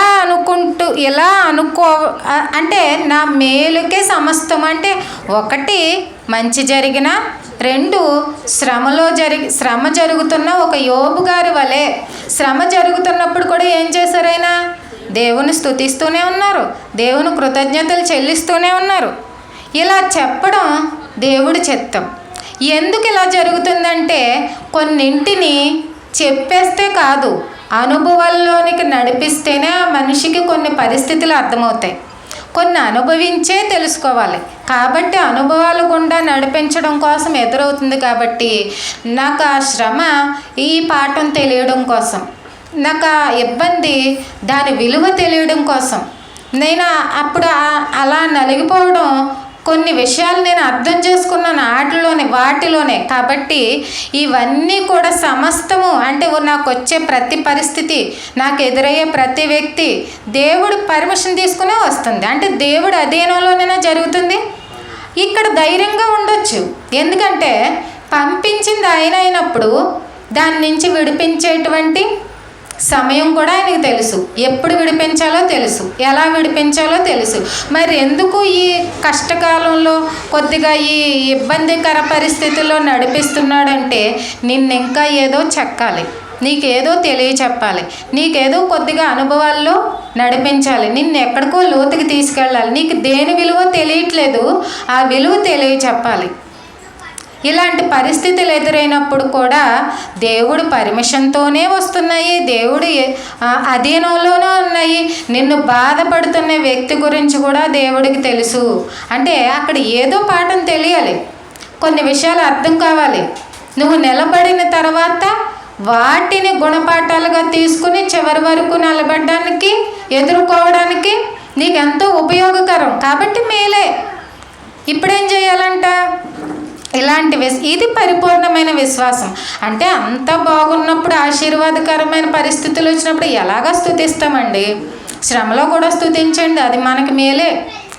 అంటే నా మేలుకే సమస్తం. అంటే ఒకటి మంచి జరిగిన, రెండు శ్రమ జరుగుతున్న ఒక యోబు గారి వలె శ్రమ జరుగుతున్నప్పుడు కూడా ఏం చేశారు? ఆయన దేవుని స్తుతిస్తూనే ఉన్నారు, దేవుని కృతజ్ఞతలు చెల్లిస్తూనే ఉన్నారు. ఇలా చెప్పడం దేవుడి చిత్తం. ఎందుకు ఇలా జరుగుతుందంటే, కొన్నింటిని చెప్పేస్తే కాదు, అనుభవాల్లోనికి నడిపిస్తేనే ఆ మనిషికి కొన్ని పరిస్థితులు అర్థమవుతాయి. కొన్ని అనుభవించే తెలుసుకోవాలి. కాబట్టి అనుభవాలు గుండా నడిపించడం కోసం ఎదురవుతుంది. కాబట్టి నాకు ఆ శ్రమ ఈ పాఠం తెలియడం కోసం, నాకు ఆ ఇబ్బంది దాని విలువ తెలియడం కోసం, నేను అప్పుడు అలా నలిగిపోవడం, కొన్ని విషయాలు నేను అర్థం చేసుకున్నాను వాటిలోనే. కాబట్టి ఇవన్నీ కూడా సమస్తము అంటే నాకు వచ్చే ప్రతి పరిస్థితి, నాకు ఎదురయ్యే ప్రతి వ్యక్తి దేవుడు పర్మిషన్ తీసుకునే వస్తుంది. అంటే దేవుడు అధీనంలోనైనా జరుగుతుంది. ఇక్కడ ధైర్యంగా ఉండొచ్చు, ఎందుకంటే పంపించింది ఆయన అయినప్పుడు దాని నుంచి విడిపించేటువంటి సమయం కూడా ఆయనకు తెలుసు. ఎప్పుడు విడిపించాలో తెలుసు, ఎలా విడిపించాలో తెలుసు. మరి ఎందుకు ఈ కష్టకాలంలో కొద్దిగా ఈ ఇబ్బందికర పరిస్థితుల్లో నడిపిస్తున్నాడంటే, నిన్నింకా ఏదో చెక్కాలి, నీకేదో తెలియచెప్పాలి, నీకేదో కొద్దిగా అనుభవాల్లో నడిపించాలి, నిన్ను ఎక్కడికో లోతుకి తీసుకెళ్ళాలి. నీకు దేని విలువ తెలియట్లేదు, ఆ విలువ తెలియచెప్పాలి. ఇలాంటి పరిస్థితులు ఎదురైనప్పుడు కూడా దేవుడు పర్మిషన్తోనే వస్తున్నాయి, దేవుడు అధీనంలోనే ఉన్నాయి. నిన్ను బాధపడుతున్న వ్యక్తి గురించి కూడా దేవుడికి తెలుసు. అంటే అక్కడ ఏదో పాఠం తెలియాలి, కొన్ని విషయాలు అర్థం కావాలి. నువ్వు నిలబడిన తర్వాత వాటిని గుణపాఠాలుగా తీసుకుని చివరి వరకు నిలబడడానికి, ఎదుర్కోవడానికి నీకు ఎంతో ఉపయోగకరం. కాబట్టి మేలే. ఇప్పుడేం చేయాలంట? ఇలాంటి ఇది పరిపూర్ణమైన విశ్వాసం. అంటే అంత బాగున్నప్పుడు, ఆశీర్వాదకరమైన పరిస్థితులు వచ్చినప్పుడు ఎలాగా స్తుతిస్తామండి? శ్రమలో కూడా స్తుతించండి, అది మనకి మేలే.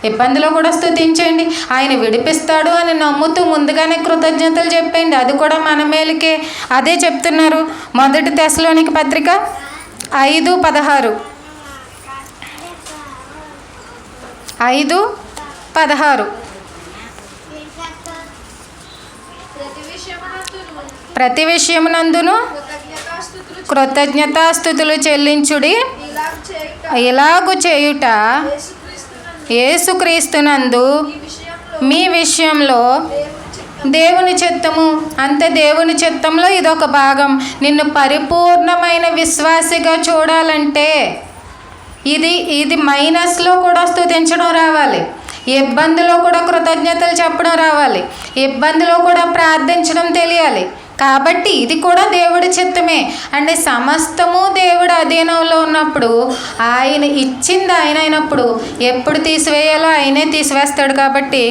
ఇబ్బందిలో కూడా స్తుతించండి, ఆయన విడిపిస్తాడు అని నమ్ముతూ ముందుగానే కృతజ్ఞతలు చెప్పండి, అది కూడా మన మేలుకే. అదే చెప్తున్నారు మొదటి తెస్సలోనిక పత్రిక 5:16. 5:16. ప్రతి విషయమునందును కృతజ్ఞతాస్తుతులు చెల్లించుడి, ఇలాగు చేయుట యేసుక్రీస్తునందు మీ విషయంలో దేవుని చిత్తము. అంతే, దేవుని చిత్తంలో ఇదొక భాగం. నిన్ను పరిపూర్ణమైన విశ్వాసిగా చూడాలంటే ఇది మైనస్లో కూడా స్తుతించడం రావాలి, ఇబ్బందిలో కూడా కృతజ్ఞతలు చెప్పడం రావాలి, ఇబ్బందిలో కూడా ప్రార్థించడం తెలియాలి. కాబట్టి ఇది కూడా దేవుడి చిత్తమే. అంటే సమస్తము దేవుడు అధీనంలో ఉన్నప్పుడు, ఆయన ఇచ్చింది ఆయన అయినప్పుడు ఎప్పుడు తీసివేయాలో ఆయనే తీసివేస్తాడు. కాబట్టి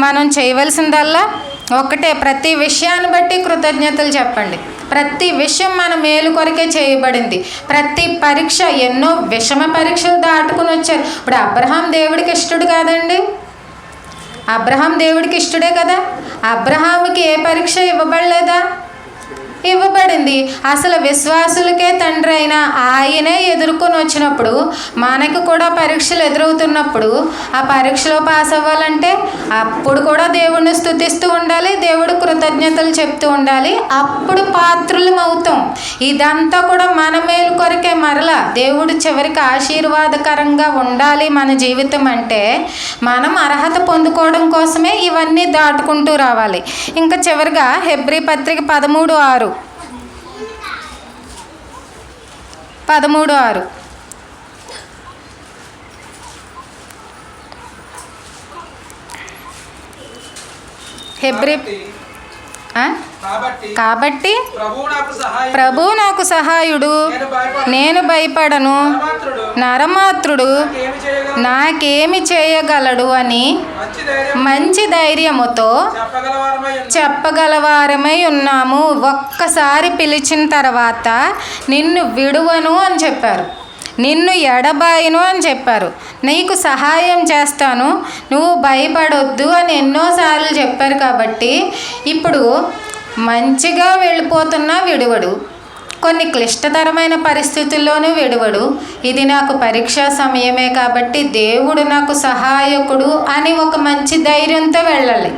మనం చేయవలసిందల్లా ఒకటే, ప్రతి విషయాన్ని బట్టి కృతజ్ఞతలు చెప్పండి. ప్రతి విషయం మన మేలు కొరకే చేయబడింది. ప్రతి పరీక్ష, ఎన్నో విషమ పరీక్షలు దాటుకుని వచ్చారు. ఇప్పుడు అబ్రహాం దేవుడికి ఇష్టడు కాదండి? అబ్రహాం దేవుడికి ఇష్టడే కదా. అబ్రహాముకి ఏ పరీక్ష ఇవ్వబడలేదా? ఇవ్వబడింది. అసలు విశ్వాసులకే తండ్రి అయిన ఆయనే ఎదుర్కొని వచ్చినప్పుడు, మనకు కూడా పరీక్షలు ఎదురవుతున్నప్పుడు ఆ పరీక్షలో పాస్ అవ్వాలంటే అప్పుడు కూడా దేవుడిని స్తుతిస్తూ ఉండాలి, దేవుడు కృతజ్ఞతలు చెప్తూ ఉండాలి. అప్పుడు పాత్రులం అవుతాం. ఇదంతా కూడా మన మేలు కొరకే. మరలా దేవుడు చివరికి ఆశీర్వాదకరంగా ఉండాలి మన జీవితం అంటే మనం అర్హత పొందుకోవడం కోసమే ఇవన్నీ దాటుకుంటూ రావాలి. ఇంకా చివరిగా హెబ్రీ పత్రిక 13:6. 13:6. హెబ్రీ. కాబట్టి ప్రభువు నాకు సహాయుడు, నేను భయపడను, నరమాత్రుడు నాకేమి చేయగలడు అని మంచి ధైర్యముతో చెప్పగలవారమై ఉన్నాము. ఒక్కసారి పిలిచిన తర్వాత నిన్ను విడువను అని చెప్పారు, నిన్ను ఎడబాయను అని చెప్పారు, నీకు సహాయం చేస్తాను, నువ్వు భయపడొద్దు అని ఎన్నోసార్లు చెప్పారు. కాబట్టి ఇప్పుడు మంచిగా వెళ్ళిపోతున్నా విడువడు, కొన్ని క్లిష్టతరమైన పరిస్థితుల్లోనూ విడువడు. ఇది నాకు పరీక్షా సమయమే కాబట్టి దేవుడు నాకు సహాయకుడు అని ఒక మంచి ధైర్యంతో వెళ్ళాలి.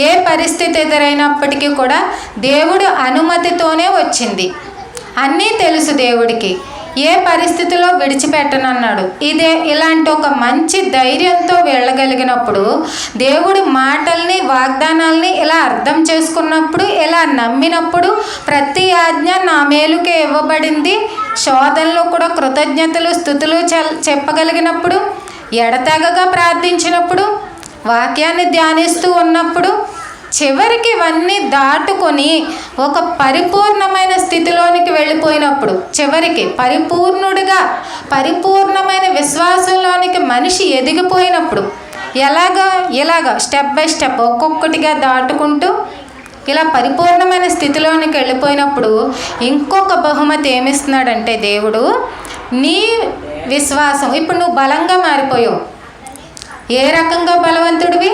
ఏ పరిస్థితి ఎదురైనప్పటికీ కూడా దేవుడు అనుమతితోనే వచ్చింది. అన్నీ తెలుసు దేవుడికి, ఏ పరిస్థితిలో విడిచిపెట్టనన్నాడు. ఇలాంటి ఒక మంచి ధైర్యంతో వెళ్ళగలిగినప్పుడు, దేవుడి మాటల్ని, వాగ్దానాల్ని ఇలా అర్థం చేసుకున్నప్పుడు, ఇలా నమ్మినప్పుడు, ప్రతి ఆజ్ఞ నా మేలుకే ఇవ్వబడింది, శోధనలో కూడా కృతజ్ఞతలు స్తుతులు చెప్పగలిగినప్పుడు, ఎడతెగగా ప్రార్థించినప్పుడు, వాక్యాన్ని ధ్యానిస్తూ ఉన్నప్పుడు, చివరికి ఇవన్నీ దాటుకొని ఒక పరిపూర్ణమైన స్థితిలోనికి వెళ్ళిపోయినప్పుడు, చివరికి పరిపూర్ణమైన విశ్వాసంలోనికి మనిషి ఎదిగిపోయినప్పుడు, ఇలాగా స్టెప్ బై స్టెప్ ఒక్కొక్కటిగా దాటుకుంటూ ఇలా పరిపూర్ణమైన స్థితిలోనికి వెళ్ళిపోయినప్పుడు ఇంకొక బహుమతి ఏమిస్తున్నాడంటే దేవుడు, నీ విశ్వాసం. ఇప్పుడు నువ్వు బలంగా మారిపోయావు. ఏ రకంగా బలవంతుడివి?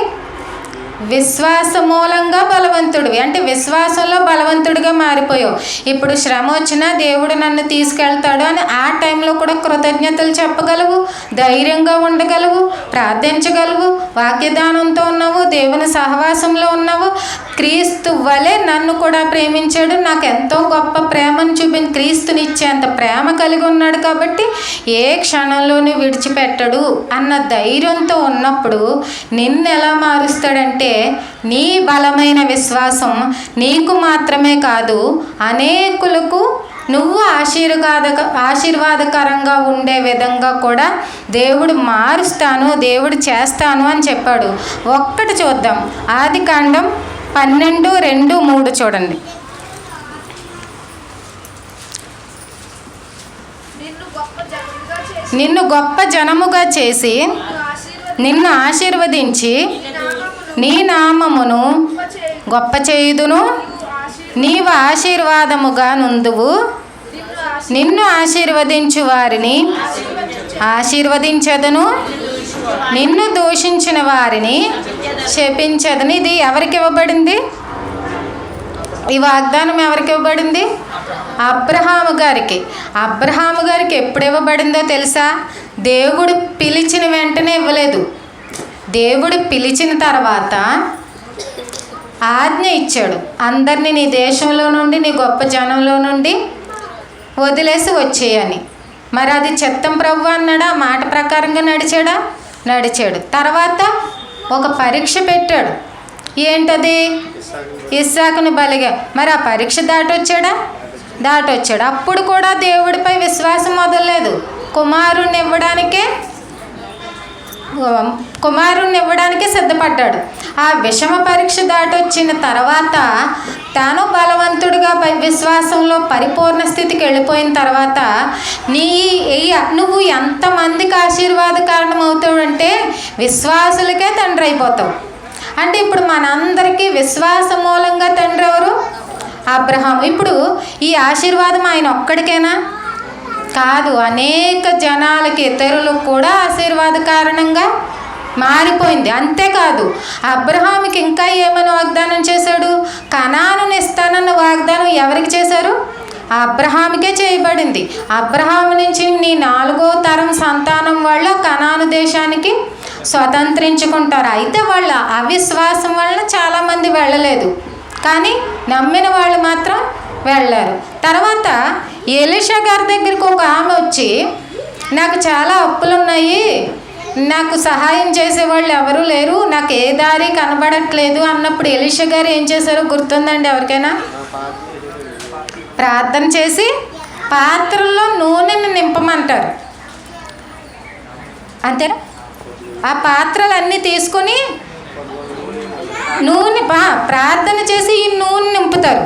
విశ్వాస మూలంగా బలవంతుడివి. అంటే విశ్వాసంలో బలవంతుడిగా మారిపోయావు. ఇప్పుడు శ్రమ వచ్చినా దేవుడు నన్ను తీసుకెళ్తాడు అని ఆ టైంలో కూడా కృతజ్ఞతలు చెప్పగలవు, ధైర్యంగా ఉండగలవు, ప్రార్థించగలవు, వాక్యదానంతో ఉన్నావు, దేవుని సహవాసంలో ఉన్నావు. క్రీస్తు వలె నన్ను కూడా ప్రేమించాడు, నాకు ఎంతో గొప్ప ప్రేమను క్రీస్తునిచ్చేంత ప్రేమ కలిగి ఉన్నాడు కాబట్టి ఏ క్షణంలోనూ విడిచిపెట్టడు అన్న ధైర్యంతో ఉన్నప్పుడు నిన్ను ఎలా మారుస్తాడంటే నీ బలమైన విశ్వాసం నీకు మాత్రమే కాదు, అనేకులకు నువ్వు ఆశీర్వాదకరంగా ఉండే విధంగా కూడా దేవుడు మారుస్తాను, దేవుడు చేస్తాను అని చెప్పాడు. ఒక్కటి చూద్దాం, ఆదికాండం 12:2-3 చూడండి. నిన్ను గొప్ప జనముగా చేసి నిన్ను ఆశీర్వదించి నీ నామమును గొప్ప చేయుదును, నీవు ఆశీర్వాదముగా నుందువు, నిన్ను ఆశీర్వదించు వారిని ఆశీర్వదించదును, నిన్ను దూషించిన వారిని శపించదును. ఇది ఎవరికి ఇవ్వబడింది? ఈ వాగ్దానం ఎవరికి ఇవ్వబడింది? అబ్రహాము గారికి. అబ్రహాము గారికి ఎప్పుడు ఇవ్వబడిందో తెలుసా? దేవుడు పిలిచిన వెంటనే ఇవ్వలేదు. దేవుడు పిలిచిన తర్వాత ఆజ్ఞ ఇచ్చాడు, అందరినీ నీ దేశంలో నుండి, నీ గొప్ప జనంలో నుండి వదిలేసి వచ్చేయని. మరి అది చిత్తం ప్రభు అన్నాడా? మాట ప్రకారంగా నడిచాడు. తర్వాత ఒక పరీక్ష పెట్టాడు. ఏంటది? ఇస్సాకును బలిగా. మరి ఆ పరీక్ష దాటొచ్చాడు. అప్పుడు కూడా దేవుడిపై విశ్వాసం మొదలలేదు. కుమారుణ్ణి ఇవ్వడానికే సిద్ధపడ్డాడు. ఆ విషమ పరీక్ష దాటొచ్చిన తర్వాత తాను బలవంతుడిగా విశ్వాసంలో పరిపూర్ణ స్థితికి వెళ్ళిపోయిన తర్వాత నువ్వు ఎంతమందికి ఆశీర్వాద కారణం అవుతావంటే విశ్వాసులకే తండ్రి అయిపోతావు. అంటే ఇప్పుడు మనందరికీ విశ్వాస మూలంగా తండ్రి ఎవరు? అబ్రహాం. ఇప్పుడు ఈ ఆశీర్వాదం ఆయన ఒక్కడికేనా? కాదు, అనేక జనాలకి, ఇతరులకు కూడా ఆశీర్వాద కారణంగా మారిపోయింది. అంతేకాదు, అబ్రహాముకి ఇంకా ఏమని వాగ్దానం చేశాడు? కనానుని ఇస్తానన్న వాగ్దానం ఎవరికి చేశారు? అబ్రహాముకే చేయబడింది. అబ్రహాము నుంచి నీ 4వ తరం సంతానం వల్ల కనాను దేశానికి స్వతంత్రించుకుంటారు. అయితే వాళ్ళ అవిశ్వాసం వల్ల చాలామంది వెళ్ళలేదు, కానీ నమ్మిన వాళ్ళు మాత్రం వెళ్ళారు. తర్వాత ఎలీషా గారి దగ్గరికి ఒక ఆమె వచ్చి, నాకు చాలా అప్పులున్నాయి, నాకు సహాయం చేసేవాళ్ళు ఎవరూ లేరు, నాకు ఏ దారి కనబడట్లేదు అన్నప్పుడు ఎలీషా గారు ఏం చేశారో గుర్తుందండి ఎవరికైనా? ప్రార్థన చేసి పాత్రల్లో నూనెని నింపమంటారు. అంతేనా? ఆ పాత్రలన్నీ తీసుకొని ప్రార్థన చేసి ఈ నూనె నింపుతారు.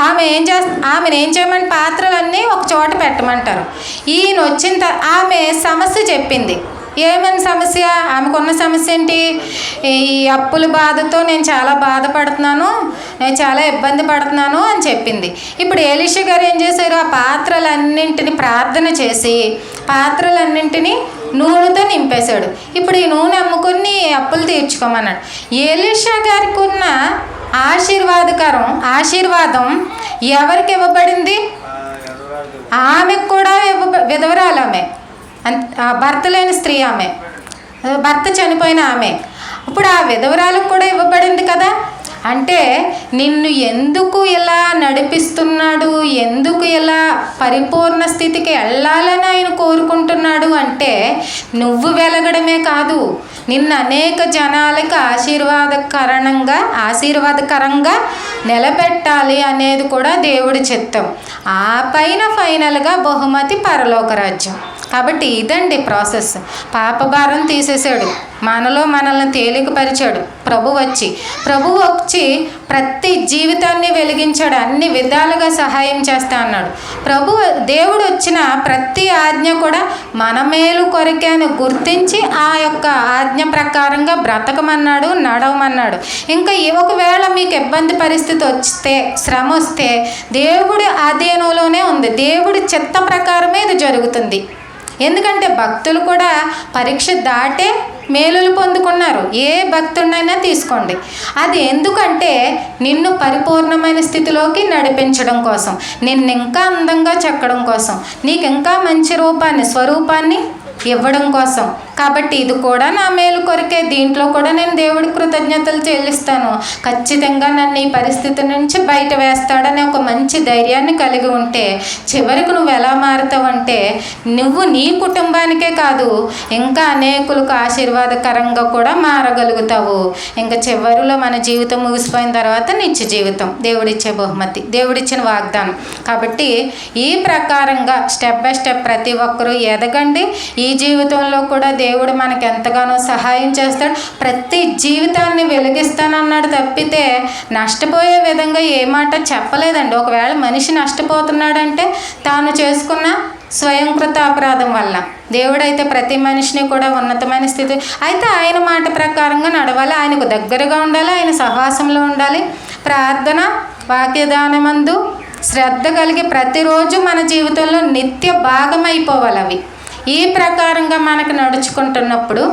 ఆమెను ఏం చేయమని పాత్రలన్నీ ఒక చోట పెట్టమంటారు. ఈయన వచ్చిన ఆమె సమస్య చెప్పింది. ఏమని సమస్య? ఆమెకున్న సమస్య ఏంటి? ఈ అప్పుల బాధతో నేను చాలా బాధపడుతున్నాను, నేను చాలా ఇబ్బంది పడుతున్నాను అని చెప్పింది. ఇప్పుడు ఎలీషా గారు ఏం చేశారు? ఆ పాత్రలన్నింటినీ ప్రార్థన చేసి పాత్రలన్నింటినీ నూనెతో నింపేశాడు. ఇప్పుడు ఈ నూనె అమ్ముకొని అప్పులు తీర్చుకోమన్నాడు. ఎలీషా గారికి ఉన్న ఆశీర్వాదం ఎవరికి ఇవ్వబడింది? ఆమెకు కూడా విధవరాలు. ఆమె భర్త లేని స్త్రీ, ఆమె భర్త చనిపోయిన ఆమె. ఇప్పుడు ఆ విధవరాలకు కూడా ఇవ్వబడింది కదా. అంటే నిన్ను ఎందుకు ఇలా నడిపిస్తున్నాడు, ఎందుకు ఇలా పరిపూర్ణ స్థితికి వెళ్ళాలని ఆయన కోరుకుంటున్నాడు అంటే నువ్వు వెలగడమే కాదు, నిన్ను అనేక జనాలకు ఆశీర్వాదకరంగా నిలబెట్టాలి అనేది కూడా దేవుడి చిత్తం. ఆ పైన ఫైనల్గా బహుమతి పరలోక రాజ్యం. కాబట్టి ఇదండి ప్రాసెస్. పాపభారం తీసేశాడు, మనల్ని తేలికపరిచాడు. ప్రభు వచ్చి ప్రతి జీవితాన్ని వెలిగించాడు, అన్ని విధాలుగా సహాయం చేస్తా అన్నాడు. దేవుడు వచ్చిన ప్రతి ఆజ్ఞ కూడా మన మేలు కొరకే అని గుర్తించి ఆ యొక్క ఆజ్ఞ ప్రకారంగా బ్రతకమన్నాడు, నడవమన్నాడు. ఇంకా ఒకవేళ మీకు ఇబ్బంది పరిస్థితి వస్తే, శ్రమ వస్తే దేవుడి ఆధీనంలోనే ఉంది, దేవుడి చిత్త ప్రకారమే ఇది జరుగుతుంది. ఎందుకంటే భక్తులు కూడా పరీక్ష దాటే మేలులు పొందుకున్నారు. ఏ భక్తుడినైనా తీసుకోండి. అది ఎందుకంటే నిన్ను పరిపూర్ణమైన స్థితిలోకి నడిపించడం కోసం, నిన్ను ఇంకా అందంగా చెక్కడం కోసం, నీకు ఇంకా మంచి స్వరూపాన్ని ఇవ్వడం కోసం. కాబట్టి ఇది కూడా నా మేలు కొరకే, దీంట్లో కూడా నేను దేవుడికి కృతజ్ఞతలు చెల్లిస్తాను, ఖచ్చితంగా నన్ను ఈ పరిస్థితి నుంచి బయట వేస్తాడని ఒక మంచి ధైర్యాన్ని కలిగి ఉంటే చివరికి నువ్వు ఎలా మారుతావంటే నువ్వు నీ కుటుంబానికే కాదు ఇంకా అనేకులకు ఆశీర్వాదకరంగా కూడా మారగలుగుతావు. ఇంకా చివరిలో మన జీవితం ముగిసిపోయిన తర్వాత నిత్య జీవితం, దేవుడిచ్చే బహుమతి, దేవుడిచ్చిన వాగ్దానం. కాబట్టి ఈ ప్రకారంగా స్టెప్ బై స్టెప్ ప్రతి ఒక్కరూ ఎదగండి. ఈ జీవితంలో కూడా దేవుడు మనకు ఎంతగానో సహాయం చేస్తాడు. ప్రతి జీవితాన్ని వెలిగిస్తానన్నాడు తప్పితే నష్టపోయే విధంగా ఏ మాట చెప్పలేదండి. ఒకవేళ మనిషి నష్టపోతున్నాడంటే తాను చేసుకున్న స్వయంకృత అపరాధం వల్ల. దేవుడైతే ప్రతి మనిషిని కూడా ఉన్నతమైన స్థితి అయితే ఆయన మాట ప్రకారంగా నడవాలి, ఆయనకు దగ్గరగా ఉండాలి, ఆయన సహవాసంలో ఉండాలి, ప్రార్థన వాక్యదానమందు శ్రద్ధ కలిగి ప్రతిరోజు మన జీవితంలో నిత్య భాగమైపోవాలి అవి. ఈ ప్రకారంగా మనకు నడుచుకుంటున్నప్పుడు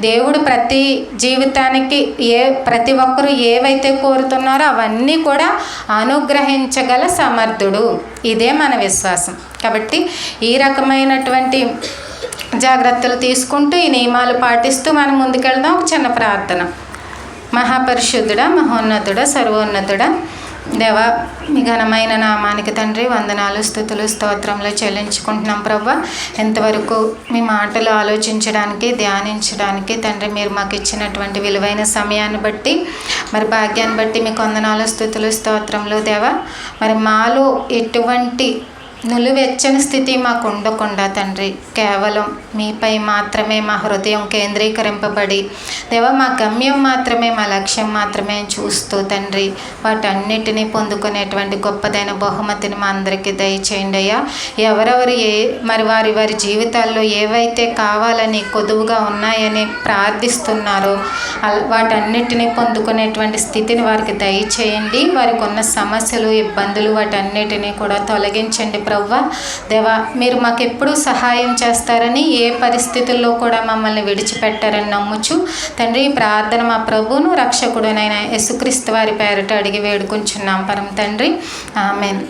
దేవుడు ప్రతి జీవితానికి ప్రతి ఒక్కరూ ఏవైతే కోరుతున్నారో అవన్నీ కూడా అనుగ్రహించగల సమర్థుడు. ఇదే మన విశ్వాసం. కాబట్టి ఈ రకమైనటువంటి జాగ్రత్తలు తీసుకుంటూ ఈ నియమాలు పాటిస్తూ మనం ముందుకెళ్దాం. ఒక చిన్న ప్రార్థన. మహాపరిశుద్ధుడా, మహోన్నతుడా, సర్వోన్నతుడా, దేవా, మీ ఘనమైన నామానికి తండ్రి వందనాలు, స్తుతులు, స్తోత్రములు చెల్లించుకుంటున్నాం ప్రభువా. ఎంతవరకు మీ మాటలు ఆలోచించడానికి, ధ్యానించడానికి తండ్రి మీరు మాకు ఇచ్చినటువంటి విలువైన సమయాన్ని బట్టి, మరి భాగ్యాన్ని బట్టి మీకు వందనాలు, స్తుతులు, స్తోత్రములు దేవా. మరి మాలో ఎటువంటి నులివెచ్చని స్థితి మాకు ఉండకుండా తండ్రి కేవలం మీపై మాత్రమే మా హృదయం కేంద్రీకరింపబడి దేవా మా గమ్యం మాత్రమే, మా లక్ష్యం మాత్రమే చూస్తూ తండ్రి వాటన్నిటినీ పొందుకునేటువంటి గొప్పదైన బహుమతిని మా అందరికీ దయచేయండి అయ్యా. ఎవరెవరు మరి వారి జీవితాల్లో ఏవైతే కావాలని కొదువుగా ఉన్నాయని ప్రార్థిస్తున్నారో వాటన్నిటినీ పొందుకునేటువంటి స్థితిని వారికి దయచేయండి. వారికి ఉన్న సమస్యలు, ఇబ్బందులు వాటన్నిటినీ కూడా తొలగించండి ప్రభువా. దేవా, మీరు మాకు ఎప్పుడూ సహాయం చేస్తారని, ఏ పరిస్థితుల్లో కూడా మమ్మల్ని విడిచిపెట్టారని నమ్ముచు తండ్రి ఈ ప్రార్థన మా ప్రభువును రక్షకుడునైన యేసుక్రీస్తు వారి పేరిట అడిగి వేడుకుంటున్నాం పరమ తండ్రి. ఆమేన్.